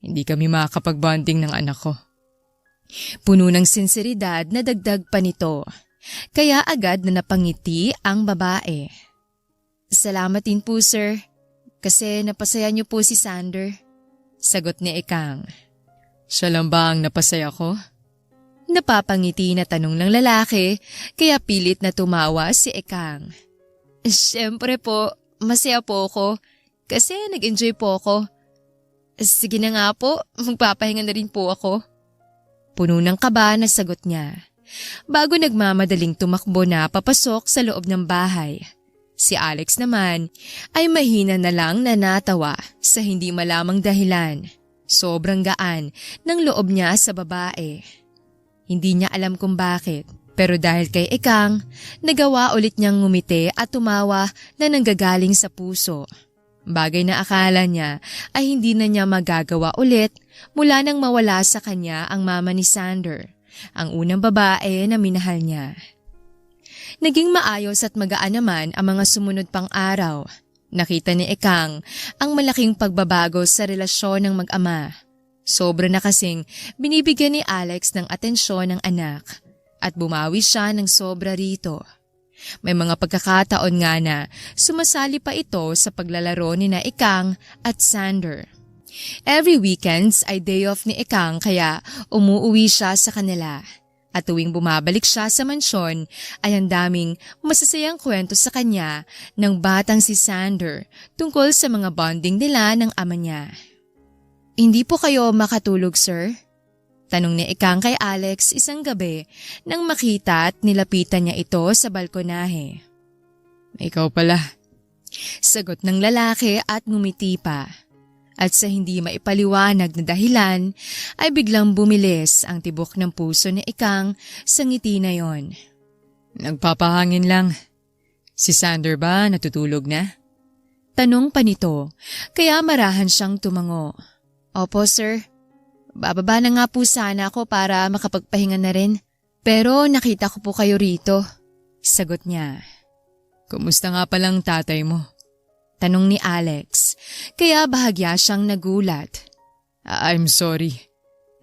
S2: hindi kami makakapag-bonding ng anak ko.
S1: Puno ng sinseridad na dagdag pa nito, kaya agad na napangiti ang babae. Salamat din po, sir. Kasi napasaya niyo po si Sander. Sagot ni Ikang.
S2: Siya lang ba ang napasaya ko?
S1: Napapangiti na tanong ng lalaki, kaya pilit na tumawa si Ikang. Siyempre po, masaya po ako. Kasi nag-enjoy po ako. Sige na nga po, magpapahinga na rin po ako. Puno ng kaba na sagot niya. Bago nagmamadaling tumakbo na papasok sa loob ng bahay. Si Alex naman ay mahina na lang na natawa sa hindi malamang dahilan. Sobrang gaan ng loob niya sa babae. Hindi niya alam kung bakit, pero dahil kay Ikang, nagawa ulit niyang ngumiti at tumawa na nanggagaling sa puso. Bagay na akala niya ay hindi na niya magagawa ulit mula nang mawala sa kanya ang mama ni Sander, ang unang babae na minahal niya. Naging maayos at magaan naman ang mga sumunod pang araw. Nakita ni Ikang ang malaking pagbabago sa relasyon ng mag-ama. Sobra na kasing binibigyan ni Alex ng atensyon ng anak at bumawi siya ng sobra rito. May mga pagkakataon nga na sumasali pa ito sa paglalaro ni na Ikang at Sander. Every weekends ay day off ni Ikang kaya umuuwi siya sa kanila. At tuwing bumabalik siya sa mansyon ay ang daming masasayang kwento sa kanya ng batang si Sander tungkol sa mga bonding nila ng ama niya. Hindi po kayo makatulog, sir? Tanong ni Ikang kay Alex isang gabi nang makita at nilapitan niya ito sa balkonahe.
S2: Ikaw pala.
S1: Sagot ng lalaki at ngumiti pa. At sa hindi maipaliwanag na dahilan ay biglang bumilis ang tibok ng puso ni Ikang sa ngiti na yon.
S2: Nagpapahangin lang. Si Sander ba natutulog na?
S1: Tanong pa nito, kaya marahan siyang tumango. Opo, sir. Bababa na nga po sana ako para makapagpahinga na rin. Pero nakita ko po kayo rito. Sagot niya.
S2: Kumusta nga palang tatay mo?
S1: Tanong ni Alex, kaya bahagya siyang nagulat.
S2: I'm sorry.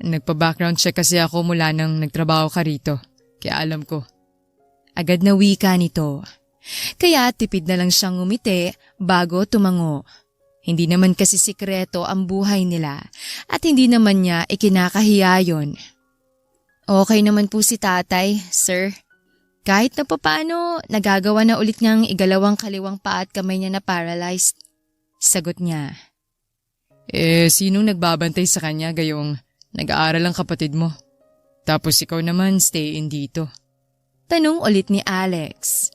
S2: Nagpa-background check kasi ako mula nang nagtrabaho ka rito. Kaya alam ko.
S1: Agad na wika nito. Kaya tipid na lang siyang ngumiti bago tumango. Hindi naman kasi sikreto ang buhay nila at hindi naman niya ikinakahiya yun. Okay naman po si tatay, sir. Kahit na papaano, nagagawa na ulit niyang igalawang kaliwang pa at kamay niya na paralyzed. Sagot niya.
S2: Sinong nagbabantay sa kanya gayong nag-aaral ang kapatid mo? Tapos ikaw naman stay in dito.
S1: Tanong ulit ni Alex.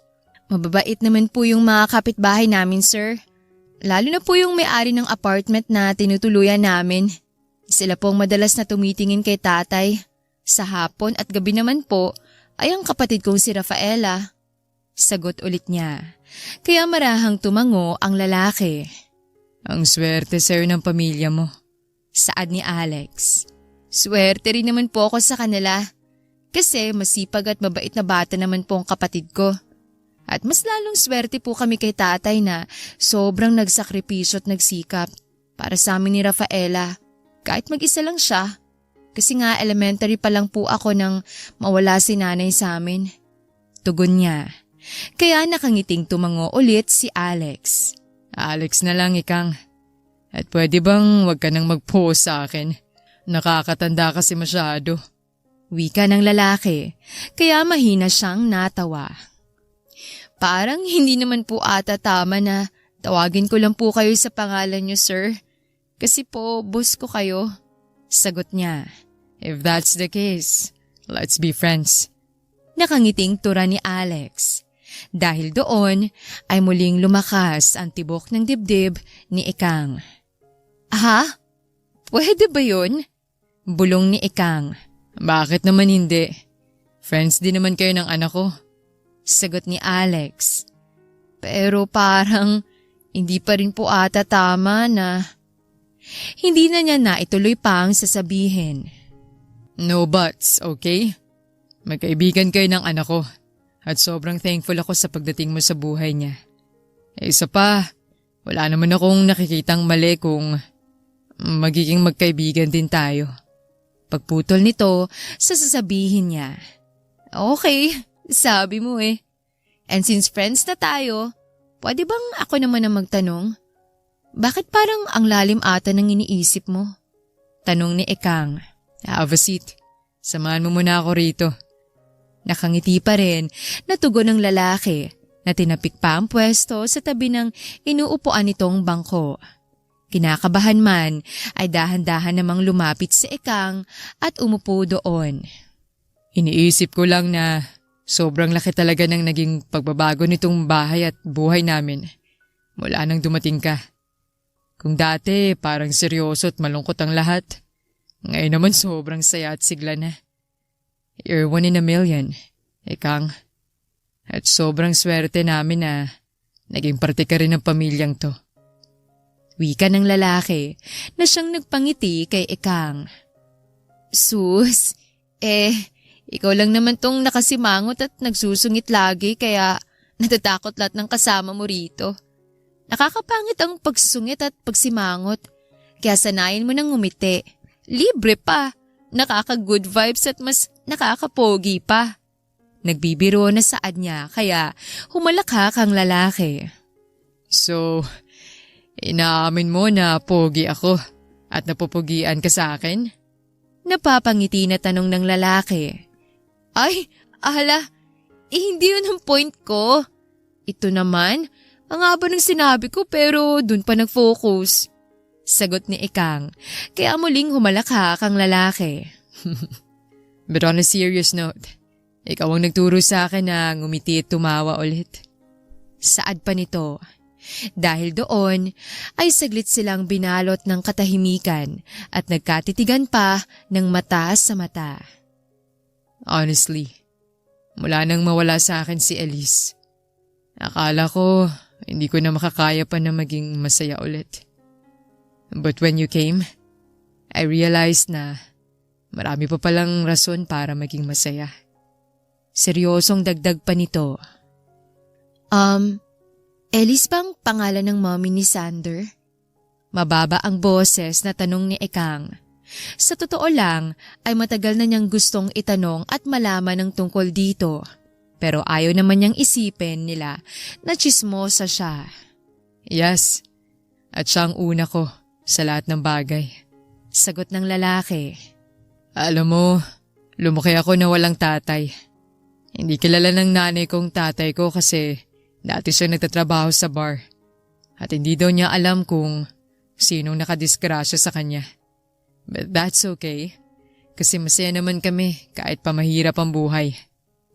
S1: Mababait naman po yung mga kapitbahay namin, sir. Lalo na po yung may-ari ng apartment na tinutuluyan namin. Sila pong madalas na tumitingin kay tatay. Sa hapon at gabi naman po, ay ang kapatid kong si Rafaela. Sagot ulit niya. Kaya marahang tumango ang lalaki.
S2: Ang swerte sa'yo ng pamilya mo.
S1: Saad ni Alex. Swerte rin naman po ako sa kanila. Kasi masipag at mabait na bata naman po ang kapatid ko. At mas lalong swerte po kami kay tatay na sobrang nagsakripisyo at nagsikap para sa amin ni Rafaela. Kahit mag-isa lang siya. Kasi nga elementary pa lang po ako nang mawala si nanay sa amin. Tugon niya. Kaya nakangiting tumango ulit si Alex.
S2: Alex na lang, Ikang. At pwede bang wag ka nang mag-post sa akin? Nakakatanda kasi masyado.
S1: Wika ng lalaki. Kaya mahina siyang natawa. Parang hindi naman po ata tama na tawagin ko lang po kayo sa pangalan niyo, sir. Kasi po, boss ko kayo. Sagot niya.
S2: If that's the case, let's be friends.
S1: Nakangiting tura ni Alex. Dahil doon ay muling lumakas ang tibok ng dibdib ni Ikang. Ha? Pwede ba yun? Bulong ni Ikang.
S2: Bakit naman hindi? Friends din naman kayo ng anak ko.
S1: Sagot ni Alex. Pero parang hindi pa rin po ata tama na... Hindi na niya na ituloy pang sasabihin.
S2: No buts, okay? Magkaibigan kayo ng anak ko at sobrang thankful ako sa pagdating mo sa buhay niya. Isa pa, wala naman akong nakikitang mali kung magiging magkaibigan din tayo.
S1: Pagputol nito, sasabihin niya. Okay, sabi mo eh. And since friends na tayo, pwede bang ako naman ang magtanong? Bakit parang ang lalim ata ng iniisip mo? Tanong ni Ikang.
S2: Have a seat. Samahan mo muna ako rito.
S1: Nakangiti pa rin na tugon ng lalaki na tinapik pa ang pwesto sa tabi ng inuupuan nitong bangko. Kinakabahan man ay dahan-dahan namang lumapit si Ikang at umupo doon.
S2: Iniisip ko lang na sobrang laki talaga ng naging pagbabago nitong bahay at buhay namin mula nang dumating ka. Kung dati parang seryoso at malungkot ang lahat, ngayon naman sobrang saya at sigla na. You're 1 in a million, Ikang. At sobrang swerte namin na naging parte ka rin ng pamilyang to.
S1: Wika ng lalaki na siyang nagpangiti kay Ikang. Sus, ikaw lang naman tong nakasimangot at nagsusungit lagi kaya natatakot lahat ng kasama mo rito. Nakakapangit ang pagsusungit at pagsimangot. Kaya sanayin mo nang ngumiti. Libre pa. Nakaka-good vibes at mas nakakapogi pa. Nagbibiro na saad niya kaya humalakhak ang lalaki.
S2: So, inaamin mo na pogi ako at napupugian ka sa akin?
S1: Napapangiti na tanong ng lalaki. Ay, hindi yun ang point ko. Ito naman, ang haba ng sinabi ko pero dun pa nag-focus. Sagot ni Ikang, kaya muling humalakhak ang lalaki.
S2: But on a serious note, ikaw ang nagturo sa akin na ngumiti at tumawa ulit.
S1: Saad pa nito. Dahil doon ay saglit silang binalot ng katahimikan at nagkatitigan pa ng mata sa mata.
S2: Honestly, mula nang mawala sa akin si Elise, akala ko hindi ko na makakaya pa na maging masaya ulit. But when you came, I realized na marami pa palang rason para maging masaya.
S1: Seryosong dagdag pa nito. Elise bang pangalan ng mommy ni Sander? Mababa ang boses na tanong ni Ikang. Sa totoo lang ay matagal na niyang gustong itanong at malaman ng tungkol dito. Pero ayaw naman niyang isipin nila na tsismosa siya.
S2: Yes, at siya ang una ko sa lahat ng bagay.
S1: Sagot ng lalaki.
S2: Alam mo, lumaki ako na walang tatay. Hindi kilala ng nanay kong tatay ko kasi dati siya nagtatrabaho sa bar. At hindi daw niya alam kung sinong nakadisgrasya sa kanya. But that's okay. Kasi masaya naman kami kahit pa mahirap ang buhay.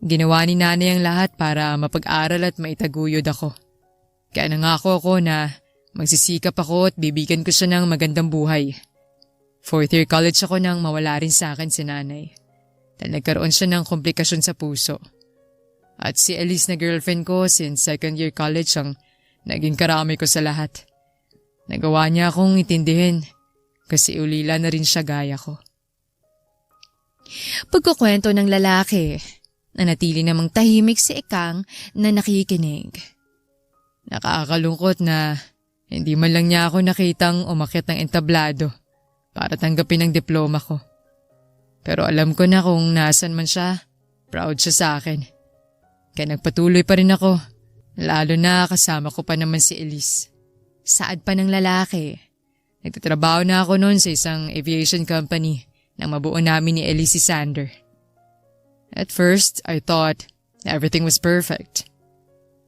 S2: Ginawa ni nanay ang lahat para mapag-aral at maitaguyod ako. Kaya nangako ako na magsisikap ako at bibigyan ko siya ng magandang buhay. 4th year college ako nang mawala rin sa akin si nanay. Dahil nagkaroon siya ng komplikasyon sa puso. At si Elise na girlfriend ko since 2nd year college ang naging karami ko sa lahat. Nagawa niya akong itindihin kasi ulila na rin siya gaya ko.
S1: Pagkukwento ng lalaki, nanatili namang tahimik si Ikang na nakikinig.
S2: Nakakalungkot na hindi man lang niya ako nakitang umakyat ng entablado para tanggapin ang diploma ko. Pero alam ko na kung nasan man siya, proud siya sa akin. Kaya nagpatuloy pa rin ako, lalo na kasama ko pa naman si Elise.
S1: Saad pa ng lalaki.
S2: Nagtatrabaho na ako noon sa isang aviation company nang mabuo namin ni Elise si Sander. At first, I thought everything was perfect.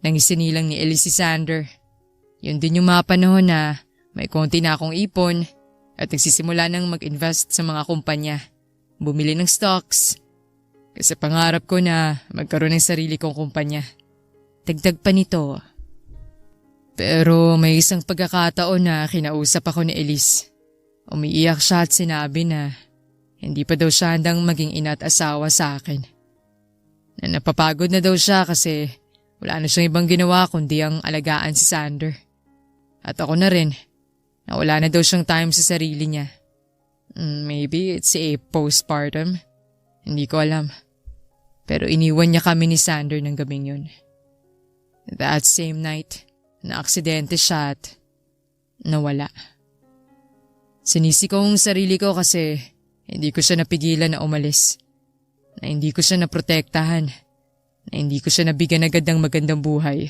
S2: Nang isinilang ni Elise si Sander, yun din yung mga panahon na may konti na akong ipon at nagsisimula ng mag-invest sa mga kumpanya. Bumili ng stocks. Kasi pangarap ko na magkaroon ng sarili kong kumpanya.
S1: Dagdag pa nito.
S2: Pero may isang pagkakataon na kinausap ako ni Elise. Umiiyak siya at sinabi na hindi pa daw siya handang maging ina at asawa sa akin. Na napapagod na daw siya kasi wala na siyang ibang ginawa kundi ang alagaan si Sander. At ako na rin, na wala na daw siyang time sa sarili niya. Maybe it's a postpartum. Hindi ko alam. Pero iniwan niya kami ni Sander ng gabing yun. That same night, na-aksidente siya at nawala. Sinisi ko ang sarili ko kasi hindi ko siya napigilan na umalis. Na hindi ko siya naprotektahan. Na hindi ko siya nabigyan agad ng magandang buhay.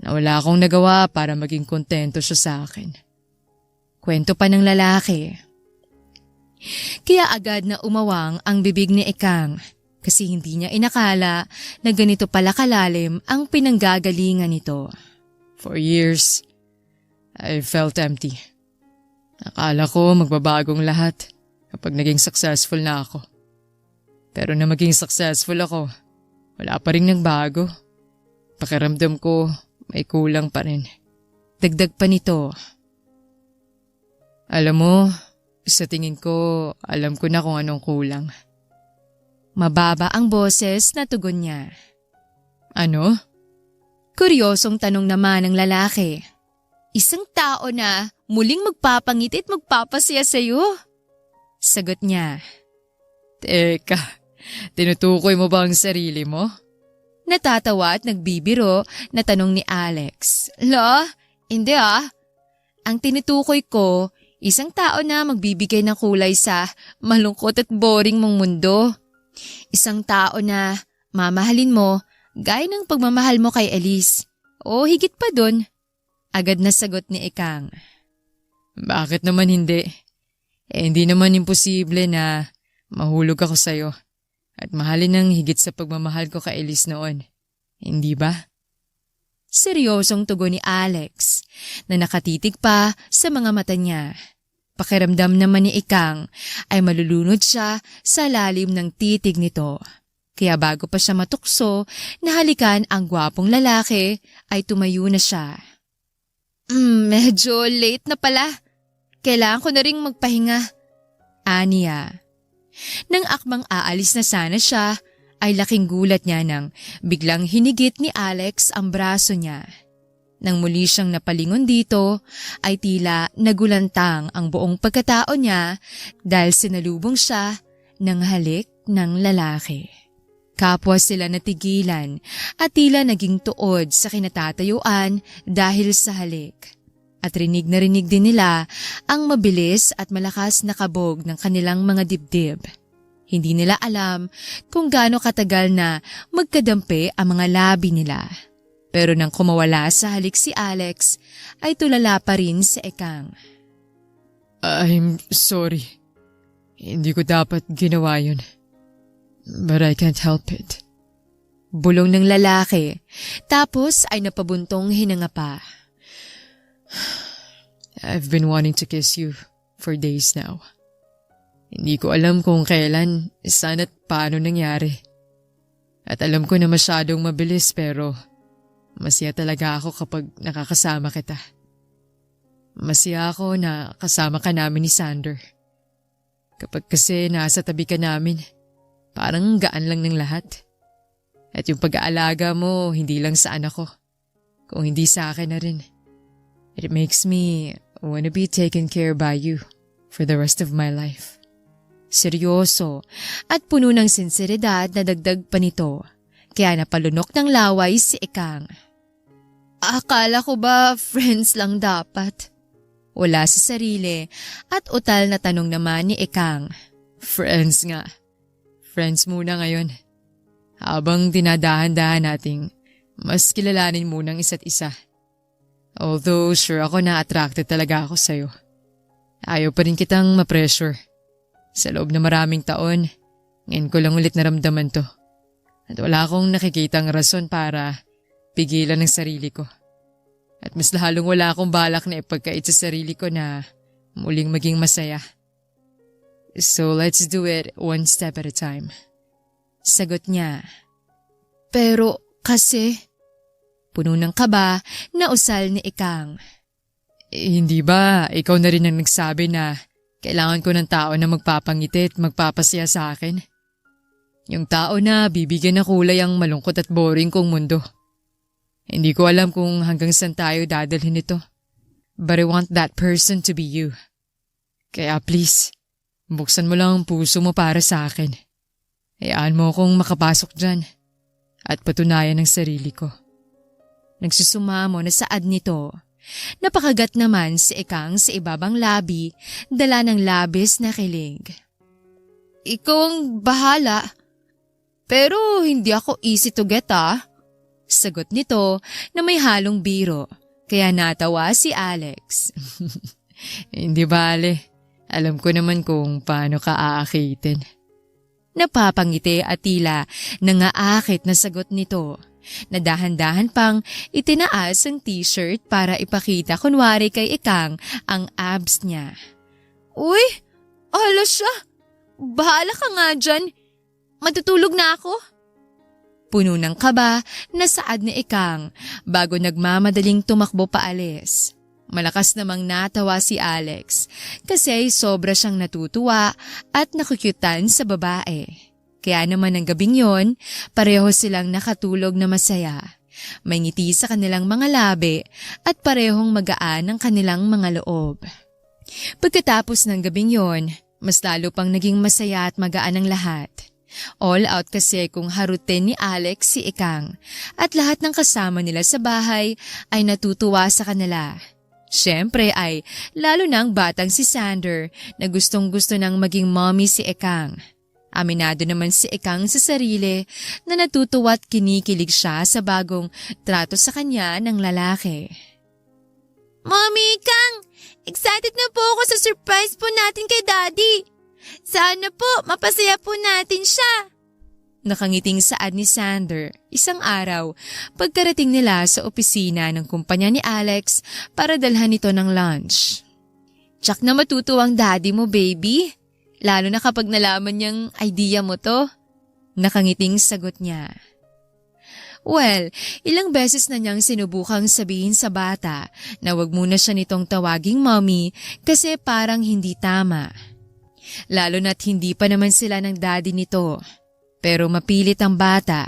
S2: Na wala akong nagawa para maging kontento siya sa akin.
S1: Kwento pa ng lalaki. Kaya agad na umawang ang bibig ni Ekang kasi hindi niya inakala na ganito pala kalalim ang pinanggagalingan nito.
S2: For years, I felt empty. Akala ko magbabagong lahat kapag naging successful na ako. Pero na maging successful ako, wala pa rin nagbago. Pakiramdam ko may kulang pa rin.
S1: Dagdag pa nito.
S2: Alam mo, sa tingin ko, alam ko na kung anong kulang.
S1: Mababa ang boses na tugon niya.
S2: Ano?
S1: Kuryosong tanong naman ng lalaki. Isang tao na muling magpapangiti at magpapasaya sa'yo. Sagot niya.
S2: Teka, tinutukoy mo ba ang sarili mo?
S1: Natatawa at nagbibiro na tanong ni Alex. La, hindi ah. Ang tinutukoy ko, isang tao na magbibigay ng kulay sa malungkot at boring mong mundo. Isang tao na mamahalin mo gaya ng pagmamahal mo kay Elise. O higit pa dun. Agad na sagot ni Ekang.
S2: Bakit naman hindi? Hindi naman imposible na mahulog ako sa'yo at mahalin ng higit sa pagmamahal ko kay Elise noon. Hindi ba?
S1: Seryosong tugon ni Alex na nakatitig pa sa mga mata niya. Pakiramdam naman ni Ekang ay malulunod siya sa lalim ng titig nito. Kaya bago pa siya matukso na halikan ang gwapong lalaki ay tumayo na siya. Medyo late na pala. Kailangan ko na ring magpahinga. Aniya. Nang akmang aalis na sana siya, ay laking gulat niya nang biglang hinigit ni Alex ang braso niya. Nang muli siyang napalingon dito, ay tila nagulantang ang buong pagkatao niya dahil sinalubong siya ng halik ng lalaki. Kapwa sila natigilan at tila naging tuod sa kinatatayuan dahil sa halik. At rinig na rinig din nila ang mabilis at malakas na kabog ng kanilang mga dibdib. Hindi nila alam kung gaano katagal na magkadampi ang mga labi nila. Pero nang kumawala sa halik si Alex, ay tulala pa rin si Ekang.
S2: I'm sorry. Hindi ko dapat ginawa yun. But I can't help it.
S1: Bulong ng lalaki, tapos ay napabuntong hinanga pa.
S2: I've been wanting to kiss you for days now. Hindi ko alam kung kailan, saan at paano nangyari. At alam ko na masyadong mabilis pero masaya talaga ako kapag nakakasama kita. Masaya ako na kasama ka namin ni Sander. Kapag kasi nasa tabi ka namin, parang gaan lang ng lahat. At yung pag-aalaga mo, hindi lang sa anak ko, kung hindi sa akin na rin. It makes me wanna be taken care by you for the rest of my life.
S1: Seryoso at puno ng sinseridad na dagdag pa nito, kaya napalunok ng laway si Ekang. Akala ko ba friends lang dapat? Wala sa sarili at utal na tanong naman ni Ekang.
S2: Friends nga. Friends muna ngayon. Habang dinadahan-dahan nating mas kilalanin munang isa't isa. Although sure ako na attracted talaga ako sa'yo. Ayaw pa rin kitang ma-pressure. Sa loob na maraming taon, ngayon ko lang ulit naramdaman to. At wala akong nakikitang rason para pigilan ng sarili ko. At mas lalong wala akong balak na ipagkait sa sarili ko na muling maging masaya. So let's do it one step at a time.
S1: Sagot niya. Pero kasi, puno ng kaba na usal ni Ikang.
S2: Hindi ba ikaw na rin ang nagsabi na kailangan ko ng tao na magpapangiti at magpapasaya sa akin? Yung tao na bibigyan ng kulay ang malungkot at boring kong mundo. Hindi ko alam kung hanggang saan tayo dadalhin ito. But I want that person to be you. Kaya please, buksan mo lang ang puso mo para sa akin. Hayaan mo akong makapasok dyan at patunayan ang sarili ko.
S1: Nagsusumamo na saad nito. Napakagat naman si Ikang sa ibabang labi, dala ng labis na kilig. Ikaw ang bahala. Pero hindi ako easy to get Sagot nito na may halong biro, kaya natawa si Alex.
S2: Hindi bale, alam ko naman kung paano ka aakitin.
S1: Napapangiti at tila nangaakit na sagot nito. Nadahan-dahan pang itinaas ang t-shirt para ipakita kunwari kay Ikang ang abs niya. Uy, ala siya. Bahala ka nga dyan. Matutulog na ako. Puno ng kaba na saad ni Ikang bago nagmamadaling tumakbo paalis. Malakas namang natawa si Alex kasi sobra siyang natutuwa at nakukyutan sa babae. Kaya naman ang gabing yon, pareho silang nakatulog na masaya. May ngiti sa kanilang mga labi at parehong magaan ang kanilang mga loob. Pagkatapos ng gabing yon, mas lalo pang naging masaya at magaan ang lahat. All out kasi kung harutin ni Alex si Ikang at lahat ng kasama nila sa bahay ay natutuwa sa kanila. Siyempre ay lalo na ang batang si Sander na gustong-gusto nang maging mommy si Ikang. Aminado naman si Ikang sa sarili na natutuwa at kinikilig siya sa bagong trato sa kanya ng lalaki. Mommy Ikang, excited na po ako sa surprise po natin kay Daddy. Sana po mapasaya po natin siya. Nakangiting saad ni Sander isang araw pagkarating nila sa opisina ng kumpanya ni Alex para dalhan ito ng lunch. Tsak na matutuwa ang daddy mo, baby. Lalo na kapag nalaman niyang idea mo to. Nakangiting sagot niya. Well, ilang beses na niyang sinubukang sabihin sa bata na wag muna siya nitong tawaging mommy kasi parang hindi tama. Lalo na't hindi pa naman sila ng daddy nito. Pero mapilit ang bata,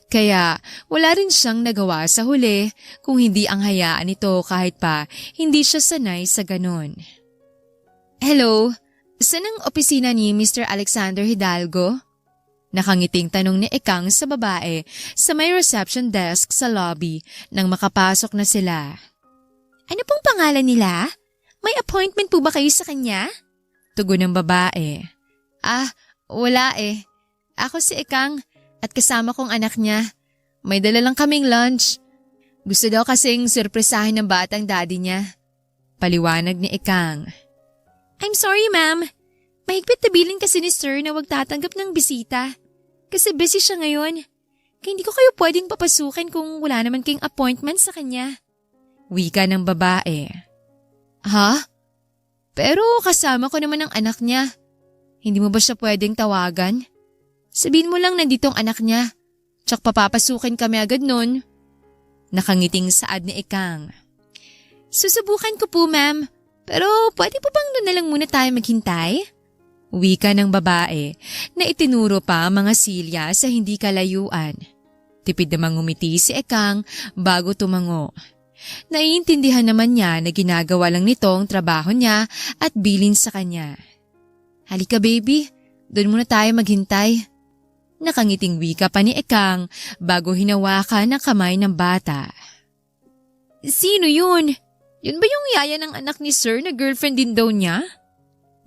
S1: kaya wala rin siyang nagawa sa huli kung hindi ang hayaan nito kahit pa hindi siya sanay sa ganon. Hello, saan ang opisina ni Mr. Alexander Hidalgo? Nakangiting tanong ni Ikang sa babae sa may reception desk sa lobby nang makapasok na sila. Ano pong pangalan nila? May appointment po ba kayo sa kanya? Tugon ng babae. Wala eh. Ako si Ikang at kasama kong anak niya. May dala lang kaming lunch. Gusto daw kasing surpresahin ng batang daddy niya. Paliwanag ni Ikang. I'm sorry ma'am. Mahigpit na bilin kasi ni sir na wag tatanggap ng bisita. Kasi busy siya ngayon. Kaya hindi ko kayo pwedeng papasukin kung wala naman kayong appointment sa kanya. Wika ng babae. Ha? Pero kasama ko naman ang anak niya. Hindi mo ba siya pwedeng tawagan? Sabihin mo lang nandito ang anak niya. Tsak papapasukin kami agad nun. Nakangiting saad ni Ikang. Susubukan ko po ma'am. Pero pwede po bang doon na lang muna tayo maghintay? Wika ng babae na itinuro pa ang mga silya sa hindi kalayuan. Tipid namang ngumiti si Ikang bago tumango. Naiintindihan naman niya na ginagawa lang nito ang trabaho niya at bilin sa kanya. Halika baby, doon muna tayo maghintay. Nakangiting wika pa ni Ikang bago hinawakan ang kamay ng bata. Sino yun? Yun ba yung yaya ng anak ni sir na girlfriend din daw niya?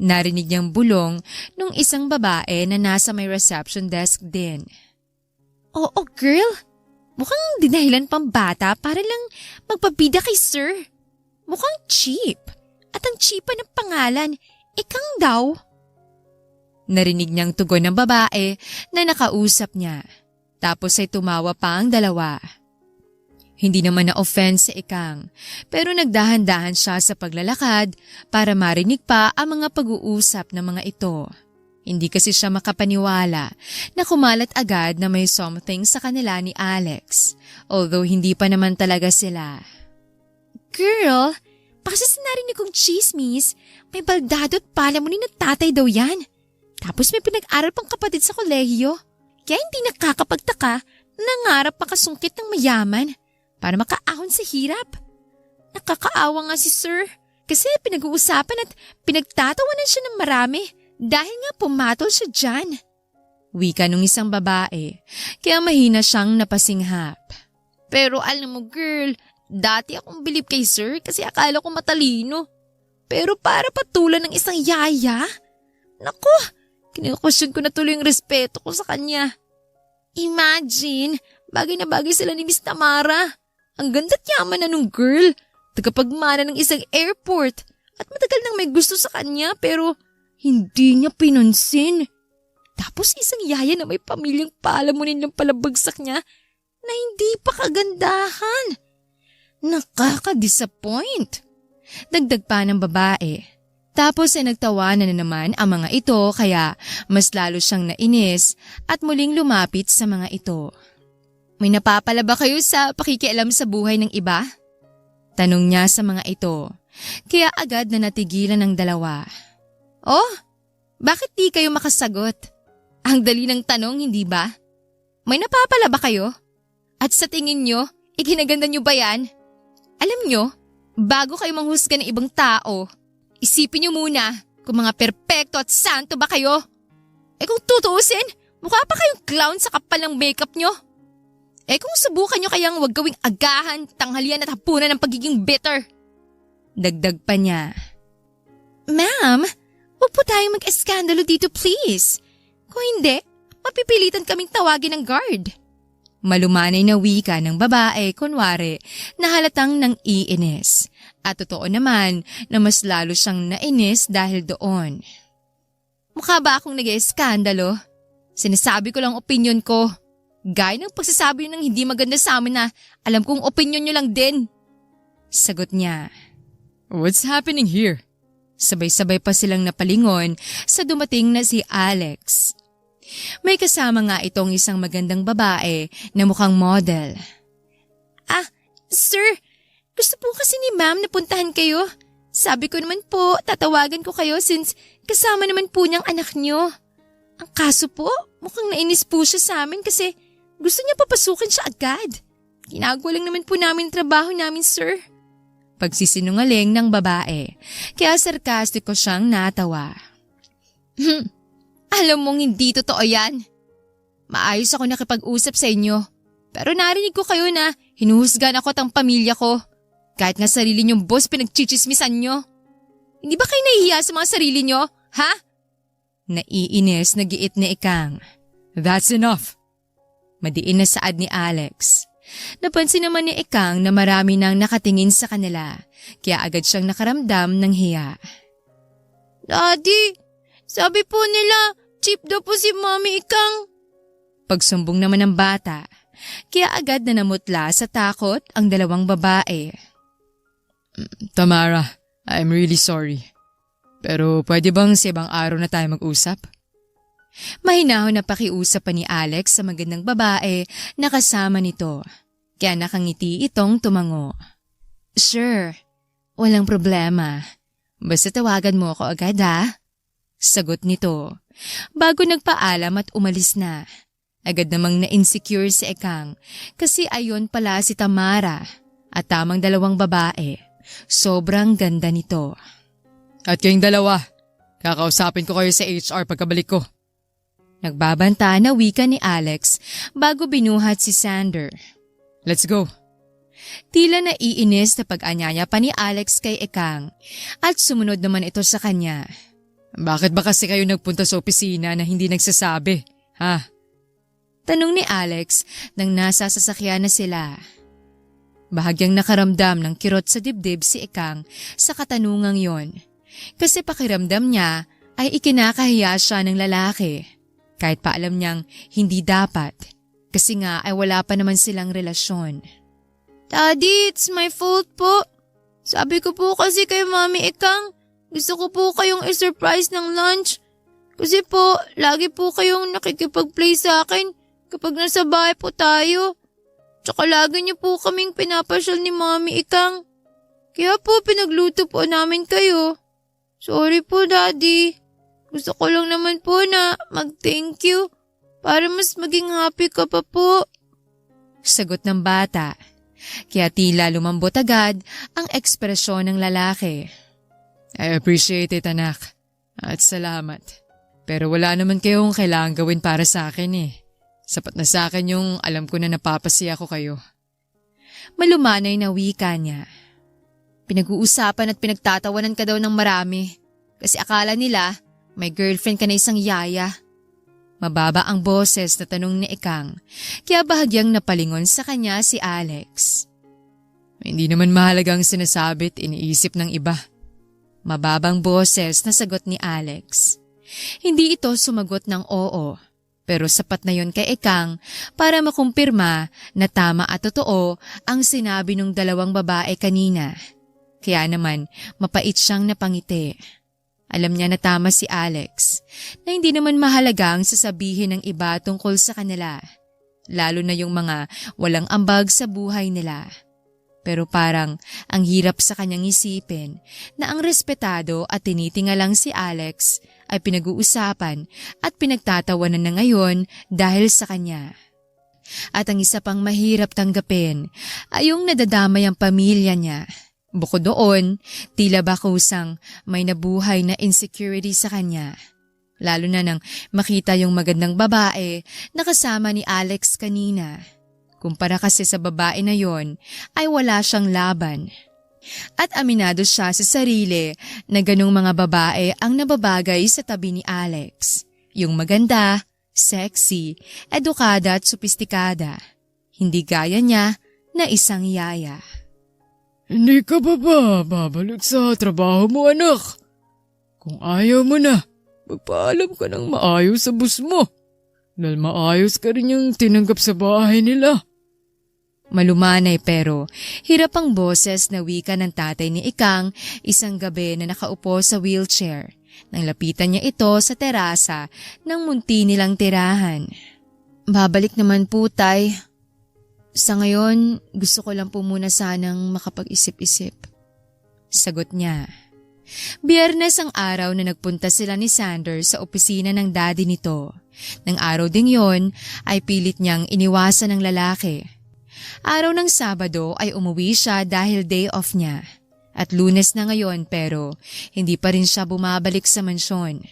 S1: Narinig niyang bulong nung isang babae na nasa may reception desk din. Oo girl, mukhang dinahilan pang bata para lang magpabida kay sir. Mukhang cheap. At ang cheap pa ng pangalan, Ikang daw. Narinig niyang tugon ng babae na nakausap niya. Tapos ay tumawa pa ang dalawa. Hindi naman na-offend si Ikang, pero nagdahan-dahan siya sa paglalakad para marinig pa ang mga pag-uusap ng mga ito. Hindi kasi siya makapaniwala na kumalat agad na may something sa kanila ni Alex, although hindi pa naman talaga sila. Girl, baka sa narinig kong chismis, may baldado at palamunin na tatay daw yan. Tapos may pinag-aral pang kapatid sa kolehiyo. Kaya hindi nakakapagtaka na nangarap makasungkit ng mayaman para makaahon sa hirap. Nakakaawa nga si Sir kasi pinag-uusapan at pinagtatawanan siya ng marami dahil nga pumatol siya dyan. Wika nung isang babae, kaya mahina siyang napasinghap. Pero alam mo girl, dati akong bilib kay Sir kasi akala ko matalino. Pero para patulan ng isang yaya? Naku, kinu-question ko na tuloy yung respeto ko sa kanya. Imagine, bagay na bagay sila ni Miss Tamara. Ang ganda't yaman na nung girl, tagapagmana ng isang airport at matagal nang may gusto sa kanya pero hindi niya pinansin. Tapos isang yaya na may pamilyang palamunin ng palabagsak niya na hindi pa kagandahan. Nakaka-disappoint. Dagdag pa ng babae. Tapos ay nagtawanan na naman ang mga ito kaya mas lalo siyang nainis at muling lumapit sa mga ito. May napapala ba kayo sa pakikialam sa buhay ng iba? Tanong niya sa mga ito, kaya agad na natigilan ng dalawa. Oh, bakit di kayo makasagot? Ang dali ng tanong, hindi ba? May napapala ba kayo? At sa tingin nyo, ikinaganda nyo ba yan? Alam nyo, bago kayo manghusga ng ibang tao, isipin nyo muna kung mga perpekto at santo ba kayo. Eh kung tutuusin, mukha pa kayong clown sa kapal ng makeup nyo. Eh kung subukan nyo kayang wag gawing agahan, tanghalian at hapunan ng pagiging bitter. Dagdag pa niya. Ma'am, huwag po tayong mag-eskandalo dito please. Kung hindi, mapipilitan kaming tawagin ng guard. Malumanay na wika ng babae, kunwari, na halatang nang iinis. At totoo naman na mas lalo siyang nainis dahil doon. Mukha ba akong nag-eskandalo? Sinasabi ko lang opinyon ko. Gaya ng pagsasabi ng hindi maganda sa amin na alam kong opinyon nyo lang din. Sagot niya.
S2: What's happening here?
S1: Sabay-sabay pa silang napalingon sa dumating na si Alex. May kasama nga itong isang magandang babae na mukhang model. Ah, sir, gusto po kasi ni ma'am na puntahan kayo. Sabi ko naman po, tatawagan ko kayo since kasama naman po niyang anak niyo. Ang kaso po, mukhang nainis po siya sa amin kasi gusto niya papasukin siya agad. Ginagawa lang naman po namin trabaho namin, sir. Pagsisinungaling ng babae, kaya sarkastiko siyang natawa. Alam mong hindi totoo yan. Maayos ako nakipag-usap sa inyo, pero narinig ko kayo na hinuhusgan ako at ang pamilya ko. Kahit nga sarili niyong boss pinagchichismisan niyo. Hindi ba kayo nahihiya sa mga sarili niyo, ha? Naiinis na giit ni Ikang.
S2: That's enough.
S1: Madiin na saad ni Alex. Napansin naman ni Ikang na marami nang nakatingin sa kanila, kaya agad siyang nakaramdam ng hiya.
S3: Daddy, sabi po nila, cheap daw po si Mami Ikang.
S1: Pagsumbong naman ng bata, kaya agad na namutla sa takot ang dalawang babae.
S2: Tamara, I'm really sorry. Pero pwede bang sa ibang araw na tayo mag-usap?
S1: Mahinahon na pakiusap pa ni Alex sa magandang babae na kasama nito, kaya nakangiti itong tumango. Sure, walang problema. Basta tawagan mo ako agad ha? Sagot nito, bago nagpaalam at umalis na. Agad namang na-insecure si Ikang kasi ayon pala si Tamara at tamang dalawang babae. Sobrang ganda nito.
S2: At kayong dalawa, kakausapin ko kayo sa HR pagkabalik ko.
S1: Nagbabanta na wika ni Alex bago binuhat si Sander.
S2: Let's go.
S1: Tila naiinis na pag-anyaya pa ni Alex kay Ikang at sumunod naman ito sa kanya.
S2: Bakit ba kasi kayo nagpunta sa opisina na hindi nagsasabi, ha?
S1: Tanong ni Alex nang nasa sasakyan na sila. Bahagyang nakaramdam ng kirot sa dibdib si Ikang sa katanungang yon. Kasi pakiramdam niya ay ikinakahiya siya ng lalaki. Kahit pa alam niyang hindi dapat kasi nga ay wala pa naman silang relasyon.
S3: Daddy, it's my fault po. Sabi ko po kasi kay Mami Ikang, gusto ko po kayong i-surprise ng lunch. Kasi po, lagi po kayong nakikipag-play sa akin kapag nasa bahay po tayo. Tsaka lagi niyo po kaming pinapasyal ni Mami Ikang. Kaya po pinagluto po namin kayo. Sorry po, Daddy. Gusto ko lang naman po na mag-thank you para mas maging happy ka pa po.
S1: Sagot ng bata. Kaya tila lumambot agad ang ekspresyon ng lalaki.
S2: I appreciate it, anak. At salamat. Pero wala naman kayong kailangan gawin para sa akin eh. Sapat na sa akin yung alam ko na napapasiya ko kayo.
S1: Malumanay na wika niya. Pinag-uusapan at pinagtatawanan ka daw ng marami. Kasi akala nila may girlfriend ka na isang yaya. Mababa ang boses na tanong ni Ikang, kaya bahagyang napalingon sa kanya si Alex.
S2: Hindi naman mahalagang sinasabit, iniisip ng iba.
S1: Mababang boses na sagot ni Alex. Hindi ito sumagot ng oo, pero sapat na yon kay Ikang para makumpirma na tama at totoo ang sinabi ng dalawang babae kanina. Kaya naman mapait siyang napangiti. Alam niya na tama si Alex, na hindi naman mahalaga ang sasabihin ng iba tungkol sa kanila, lalo na yung mga walang ambag sa buhay nila. Pero parang ang hirap sa kanyang isipin na ang respetado at tinitingalang si Alex ay pinag-uusapan at pinagtatawanan na ngayon dahil sa kanya. At ang isa pang mahirap tanggapin ay yung nadadamay ang pamilya niya. Bukod doon, tila ba kusang may nabuhay na insecurity sa kanya. Lalo na nang makita yung magandang babae na kasama ni Alex kanina. Kumpara kasi sa babae na yon ay wala siyang laban. At aminado siya sa sarili na ganung mga babae ang nababagay sa tabi ni Alex. Yung maganda, sexy, edukada at sopistikada. Hindi gaya niya na isang yaya.
S2: Hindi ka ba babalik sa trabaho mo, anak? Kung ayaw mo na, magpaalam ka ng maayos sa boss mo. Dahil maayos ka rin yung tinanggap sa bahay nila.
S1: Malumanay pero hirap ang boses na wika ng tatay ni Ikang isang gabi na nakaupo sa wheelchair nang lapitan niya ito sa terasa ng munti nilang tirahan. Babalik naman po, tay. Sa ngayon, gusto ko lang po muna sanang makapag-isip-isip. Sagot niya. Biyernes ang araw na nagpunta sila ni Sander sa opisina ng daddy nito. Nang araw ding yon ay pilit niyang iniwasan ng lalaki. Araw ng Sabado ay umuwi siya dahil day off niya. At Lunes na ngayon pero hindi pa rin siya bumabalik sa mansyon.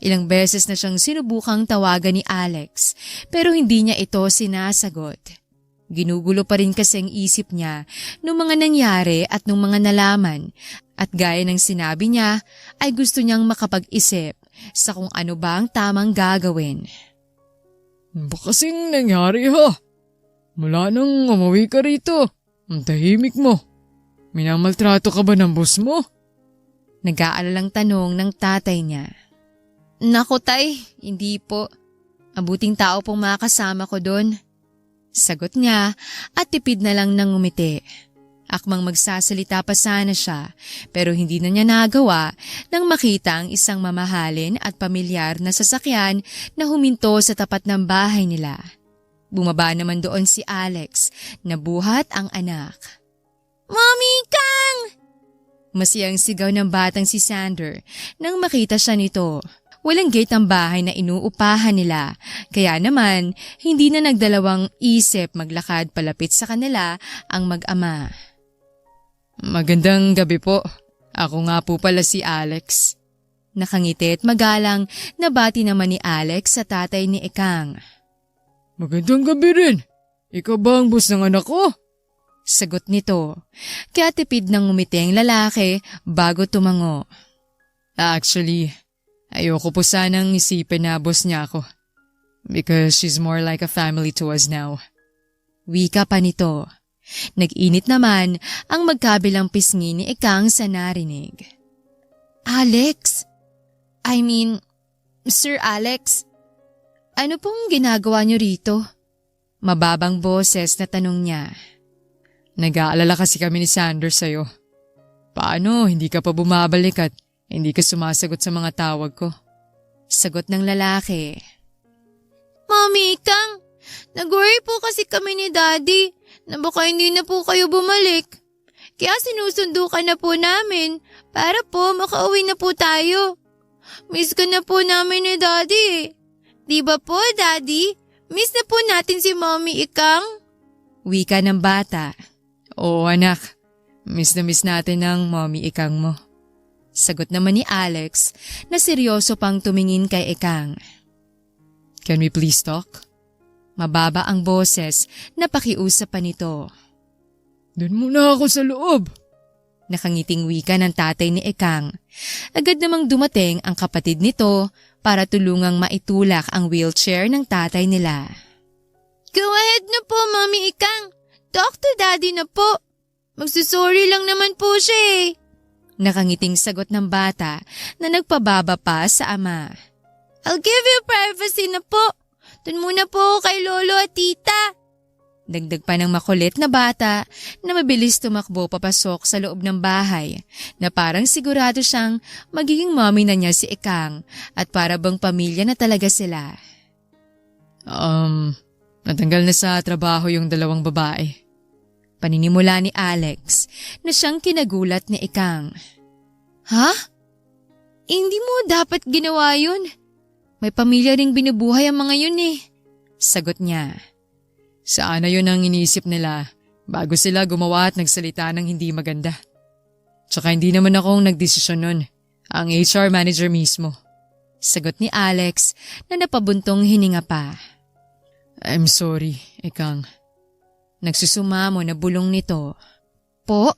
S1: Ilang beses na siyang sinubukang tawagan ni Alex pero hindi niya ito sinasagot. Ginugulo pa rin kasi ang isip niya nung mga nangyari at nung mga nalaman at gaya ng sinabi niya ay gusto niyang makapag-isip sa kung ano ba ang tamang gagawin.
S2: Ba kasing nangyari ha? Mula nang umuwi ka rito, ang tahimik mo. Minamaltrato ka ba ng boss mo?
S1: Nag-aalalang tanong ng tatay niya. Naku tay, hindi po. Mabuting tao pong makasama ko doon. Sagot niya at tipid na lang nang ngumiti. Akmang magsasalita pa sana siya pero hindi na niya nagawa nang makita ang isang mamahalin at pamilyar na sasakyan na huminto sa tapat ng bahay nila. Bumaba naman doon si Alex na buhat ang anak.
S3: Mommy Kang!
S1: Masiyang sigaw ng batang si Sander nang makita siya nito. Walang gate ang bahay na inuupahan nila, kaya naman hindi na nagdalawang isip maglakad palapit sa kanila ang mag-ama.
S2: Magandang gabi po. Ako nga po pala si Alex.
S1: Nakangiti at magalang na bati naman ni Alex sa tatay ni Ikang.
S2: Magandang gabi rin. Ikaw ba ang boss ng anak ko?
S1: Sagot nito, kaya tipid ng ngumiti ang lalaki bago tumango.
S2: Actually, ayoko po sanang isipin na boss niya ako. Because she's more like a family to us now.
S1: Wika pa nito. Nag-init naman ang magkabilang pisngi ni Ikang sa narinig. Alex? I mean, Sir Alex? Ano pong ginagawa niyo rito? Mababang boses na tanong niya.
S2: Nag-aalala kasi kami ni Sander sa'yo. Paano hindi ka pa bumabalik at hindi ka sumasagot sa mga tawag ko?
S1: Sagot ng lalaki.
S3: Mami Ikang, nag-worry po kasi kami ni Daddy na baka hindi na po kayo bumalik. Kaya sinusundo ka na po namin para po makauwi na po tayo. Miss ka na po namin ni Daddy. Di ba po, Daddy? Miss na po natin si Mami Ikang.
S1: Wika ng bata.
S2: Oo anak, miss na miss natin ang mommy Ikang mo.
S1: Sagot naman ni Alex na seryoso pang tumingin kay Ikang.
S2: Can we please talk?
S1: Mababa ang boses na pakiusap pa nito.
S2: Doon muna ako sa loob.
S1: Nakangiting wika ng tatay ni Ikang. Agad namang dumating ang kapatid nito para tulungang maitulak ang wheelchair ng tatay nila.
S3: Go ahead na po, Mami Ikang. Talk to Daddy na po. Magsusorry lang naman po siya eh.
S1: Nakangiting sagot ng bata na nagpababa pa sa ama.
S3: I'll give you privacy na po. Doon muna po kay Lolo at Tita.
S1: Dagdag pa ng makulit na bata na mabilis tumakbo papasok sa loob ng bahay na parang sigurado siyang magiging mommy na niya si Ikang at para bang pamilya na talaga sila.
S2: Natanggal na sa trabaho yung dalawang babae.
S1: Paninimula ni Alex na siyang kinagulat ni Ikang. Ha? Hindi mo dapat ginawa yun. May pamilya ring binubuhay ang mga yun eh. Sagot niya.
S2: Sana yun ang iniisip nila bago sila gumawa at nagsalita ng hindi maganda. Tsaka hindi naman akong nagdesisyon nun. Ang HR manager mismo.
S1: Sagot ni Alex na napabuntong hininga pa.
S2: I'm sorry, Ikang.
S1: Nagsusumamo na bulong nito. Po?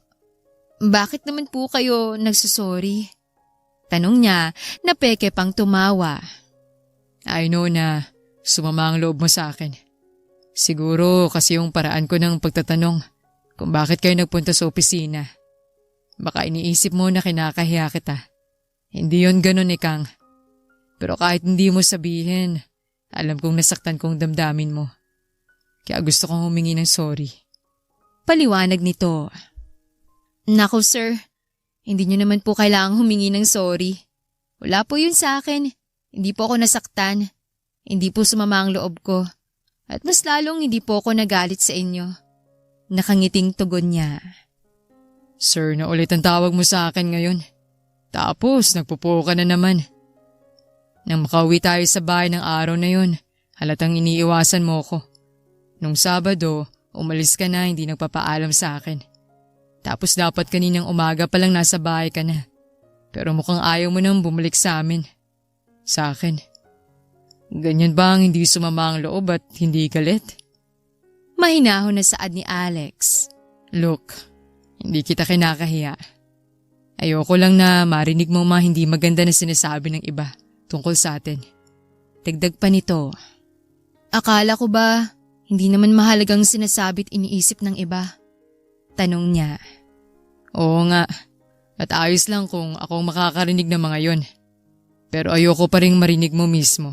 S1: Bakit naman po kayo nagsusorry? Tanong niya na peke pang tumawa.
S2: I know na sumama ang loob mo sa akin. Siguro kasi yung paraan ko ng pagtatanong kung bakit kayo nagpunta sa opisina. Baka iniisip mo na kinakahiya kita. Hindi yon ganun, Ikang. Pero kahit hindi mo sabihin, alam kong nasaktan kong damdamin mo. Kaya gusto kong humingi ng sorry.
S1: Paliwanag nito. Nako sir, hindi nyo naman po kailangang humingi ng sorry. Wala po yun sa akin. Hindi po ako nasaktan. Hindi po sumama ang loob ko. At mas lalong hindi po ako nagalit sa inyo. Nakangiting tugon niya.
S2: Sir, na ulit ang tawag mo sa akin ngayon. Tapos nagpupo ka na naman. Nang makauwi tayo sa bahay ng araw na yun, halatang iniiwasan mo ko. Nung Sabado, umalis ka na hindi nagpapaalam sa akin. Tapos dapat kaninang umaga pa lang nasa bahay ka na. Pero mukhang ayaw mo nang bumalik sa amin. Sa akin. Ganyan ba ang hindi sumama ang loob at hindi galit?
S1: Mahinahon na saad ni Alex.
S2: Look, hindi kita kinakahiya. Ayoko lang na marinig mo mga hindi maganda na sinasabi ng iba tungkol sa atin.
S1: Dagdag pa nito. Akala ko ba hindi naman mahalagang sinasabi't iniisip ng iba? Tanong niya.
S2: Oo nga. At ayos lang kung akong makakarinig ng mga yon. Pero ayoko pa rin marinig mo mismo.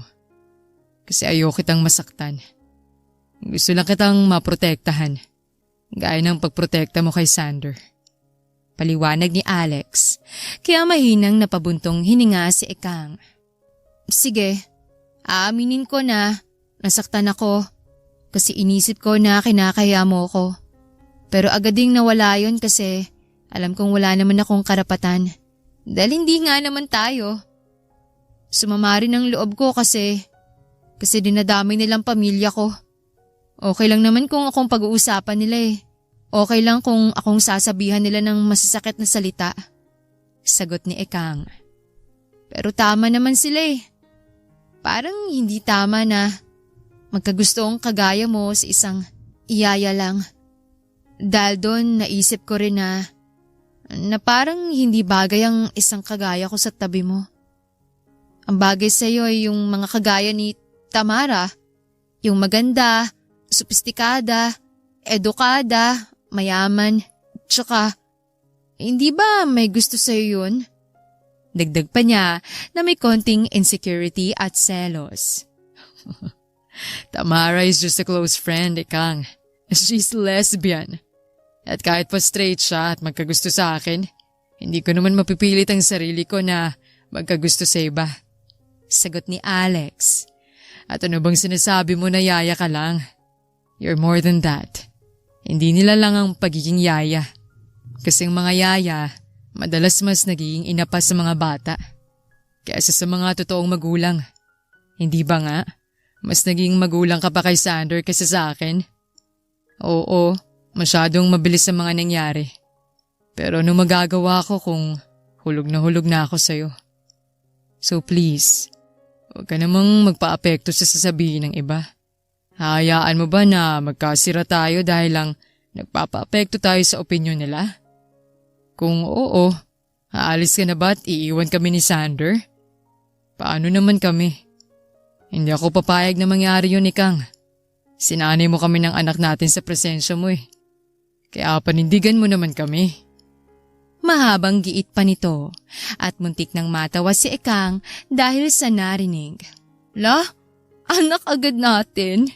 S2: Kasi ayoko kitang masaktan. Gusto lang kitang maprotektahan. Gaya ng pagprotekta mo kay Sander.
S1: Paliwanag ni Alex. Kaya mahinang napabuntong hininga si Ikang. Sige, aaminin ko na nasaktan ako. Kasi inisip ko na kinakaya mo ko. Pero agad ding nawala yon kasi alam kong wala naman akong karapatan. Dahil hindi nga naman tayo. Sumama rin ang loob ko kasi dinadamay nilang pamilya ko. Okay lang naman kung akong pag-uusapan nila eh. Okay lang kung akong sasabihan nila ng masasakit na salita. Sagot ni Ikang. Pero tama naman sila eh. Parang hindi tama na magkagustong kagaya mo sa isang iyaya lang. Dahil doon naisip ko rin na parang hindi bagay ang isang kagaya ko sa tabi mo. Ang bagay sa iyo ay yung mga kagaya ni Tamara. Yung maganda, sopistikada, edukada, mayaman, tsaka hindi ba may gusto sa iyo yun? Dagdag pa niya na may konting insecurity at selos.
S2: Tamara is just a close friend, Ikang. She's lesbian. At kahit pa straight siya at magkagusto sa akin, hindi ko naman mapipilit ang sarili ko na magkagusto sa iba.
S1: Sagot ni Alex.
S2: At ano bang sinasabi mo na yaya ka lang? You're more than that. Hindi nila lang ang pagiging yaya. Kasing mga yaya, madalas mas nagiging ina pa sa mga bata kaysa sa mga totoong magulang. Hindi ba nga? Mas naging magulang ka pa kay Sander kaysa sa akin? Oo, masyadong mabilis ang mga nangyari. Pero ano magagawa ko kung hulog na ako sa'yo? So please, huwag ka namang magpa-apekto sa sasabihin ng iba. Hayaan mo ba na magkasira tayo dahil lang nagpapa-apekto tayo sa opinyon nila? Kung oo, aalis ka na ba at iiwan kami ni Sander? Paano naman kami? Hindi ako papayag na mangyari yun, Ikang. Sinanay mo kami ng anak natin sa presensya mo eh. Kaya panindigan mo naman kami.
S1: Mahabang giit pa nito at muntik nang matawa si Ikang dahil sa narinig. La, anak agad natin?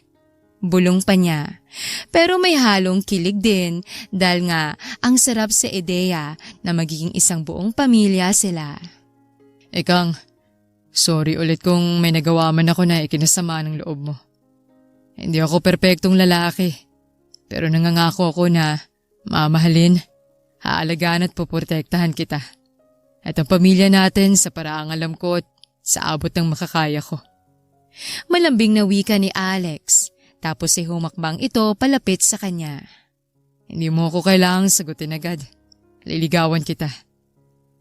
S1: Bulong pa niya. Pero may halong kilig din dahil nga ang sarap sa ideya na magiging isang buong pamilya sila.
S2: Ikang, sorry ulit kung may nagawa man ako na ikinasama ng loob mo. Hindi ako perpektong lalaki, pero nangangako ako na mamahalin, haalagaan at poprotektahan kita. At ang pamilya natin sa paraang alam ko at sa abot ng makakaya ko.
S1: Malambing na wika ni Alex, tapos ay humakbang ito palapit sa kanya.
S2: Hindi mo ako kailangang sagutin agad. Liligawan kita.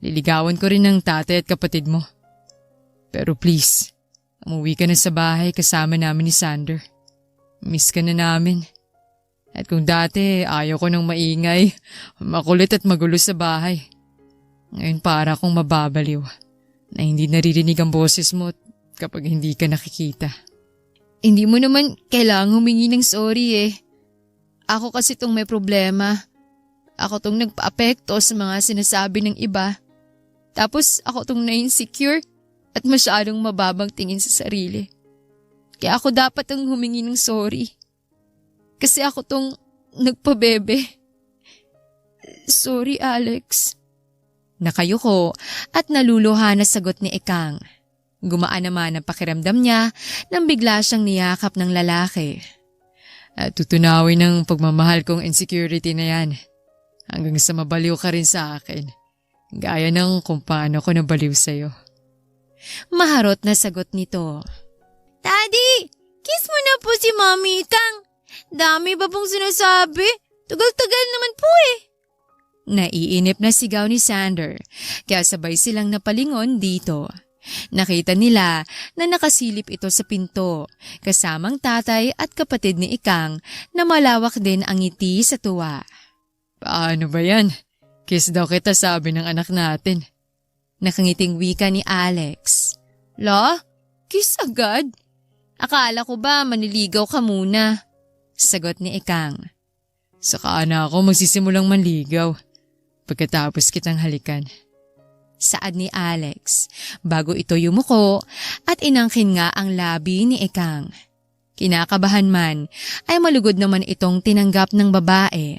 S2: Liligawan ko rin ng tate at kapatid mo. Pero please, umuwi ka na sa bahay kasama namin ni Sander. Miss ka na namin. At kung dati ayaw ko ng maingay, makulit at magulo sa bahay. Ngayon para akong mababaliw na hindi naririnig ang boses mo kapag hindi ka nakikita.
S1: Hindi mo naman kailangang humingi ng sorry eh. Ako kasi tong may problema. Ako tong nagpa-apekto sa mga sinasabi ng iba. Tapos ako tong na-insecure at masyadong mababang tingin sa sarili. Kaya ako dapat ang humingi ng sorry. Kasi ako tong nagpabebe. Sorry, Alex. Nakayuko at naluluha na sagot ni Ikang. Gumaan naman ang pakiramdam niya nang bigla siyang niyakap ng lalaki.
S2: At tutunawin ng pagmamahal kong insecurity na yan. Hanggang sa mabaliw ka rin sa akin. Gaya ng kung paano ko nabaliw sa'yo.
S1: Maharot na sagot nito.
S3: Daddy, kiss mo na po si Mami Ikang. Dami ba pong sinasabi? Tagal-tagal naman po eh.
S1: Naiinip na sigaw ni Sander, kaya sabay silang napalingon dito. Nakita nila na nakasilip ito sa pinto, kasamang tatay at kapatid ni Ikang na malawak din ang ngiti sa tuwa.
S2: Paano ba yan? Kiss daw kita sabi ng anak natin.
S1: Nakangiting wika ni Alex. La, kiss agad? Akala ko ba maniligaw ka muna? Sagot ni Ikang.
S2: Saka na ako magsisimulang manligaw pagkatapos kitang halikan.
S1: Saad ni Alex bago ito yumuko at inangkin nga ang labi ni Ikang. Kinakabahan man ay malugod naman itong tinanggap ng babae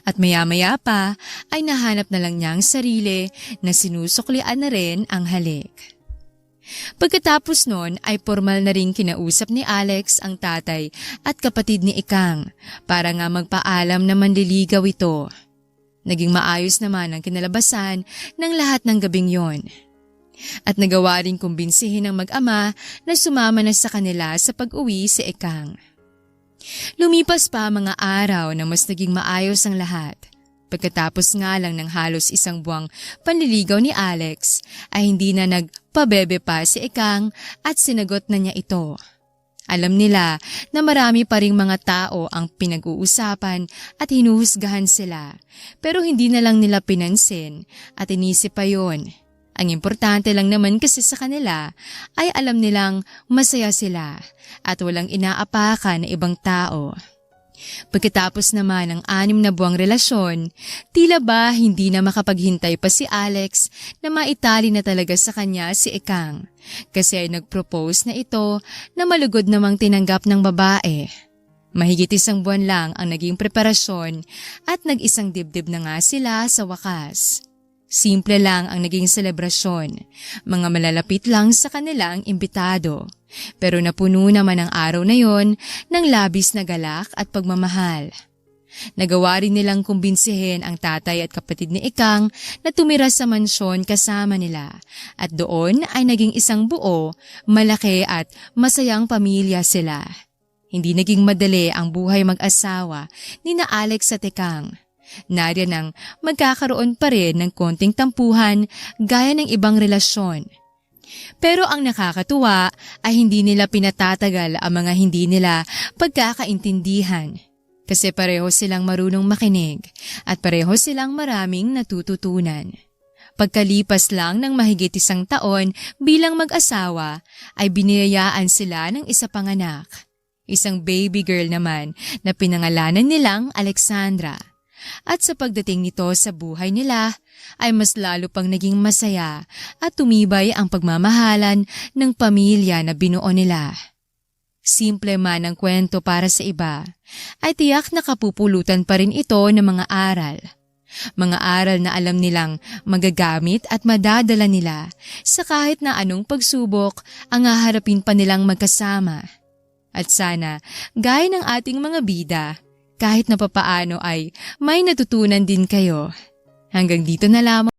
S1: at maya-maya pa ay nahanap na lang niya ang sarili na sinusuklian na rin ang halik. Pagkatapos nun ay formal na ring kinausap ni Alex ang tatay at kapatid ni Ikang para nga magpaalam na manliligaw ito. Naging maayos naman ang kinalabasan ng lahat ng gabing yon. At nagawa rin kumbinsihin ng mag-ama na sumama na sa kanila sa pag-uwi si Ikang. Lumipas pa mga araw na mas naging maayos ang lahat. Pagkatapos nga lang ng halos isang buwang panliligaw ni Alex ay hindi na nagpabebe pa si Ikang at sinagot na niya ito. Alam nila na marami pa ring mga tao ang pinag-uusapan at hinuhusgahan sila pero hindi na lang nila pinansin at inisip pa yon. Ang importante lang naman kasi sa kanila ay alam nilang masaya sila at walang inaapakan na ibang tao. Pagkatapos naman ng 6 na buwang relasyon, tila ba hindi na makapaghintay pa si Alex na maitali na talaga sa kanya si Ikang kasi ay nag-propose na ito na malugod namang tinanggap ng babae. Mahigit 1 buwan lang ang naging preparasyon at nag-isang dibdib na nga sila sa wakas. Simple lang ang naging selebrasyon, mga malalapit lang sa kanilang imbitado. Pero napuno naman ang araw na yon ng labis na galak at pagmamahal. Nagawa rin nilang kumbinsihin ang tatay at kapatid ni Ikang na tumira sa mansyon kasama nila at doon ay naging isang buo, malaki at masayang pamilya sila. Hindi naging madali ang buhay mag-asawa ni na Alex at Ikang. Nariyan ang magkakaroon pa rin ng konting tampuhan gaya ng ibang relasyon. Pero ang nakakatuwa ay hindi nila pinatatagal ang mga hindi nila pagkakaintindihan. Kasi pareho silang marunong makinig at pareho silang maraming natututunan. Pagkalipas lang ng mahigit 1 taon bilang mag-asawa ay biniyayaan sila ng isa pang anak. Isang baby girl naman na pinangalanan nilang Alexandra. At sa pagdating nito sa buhay nila ay mas lalo pang naging masaya at tumibay ang pagmamahalan ng pamilya na binuo nila. Simple man ang kwento para sa iba, ay tiyak na kapupulutan pa rin ito ng mga aral. Mga aral na alam nilang magagamit at madadala nila sa kahit na anong pagsubok ang haharapin pa nilang magkasama. At sana, gaya ng ating mga bida, kahit na papaano ay may natutunan din kayo. Hanggang dito na lamang.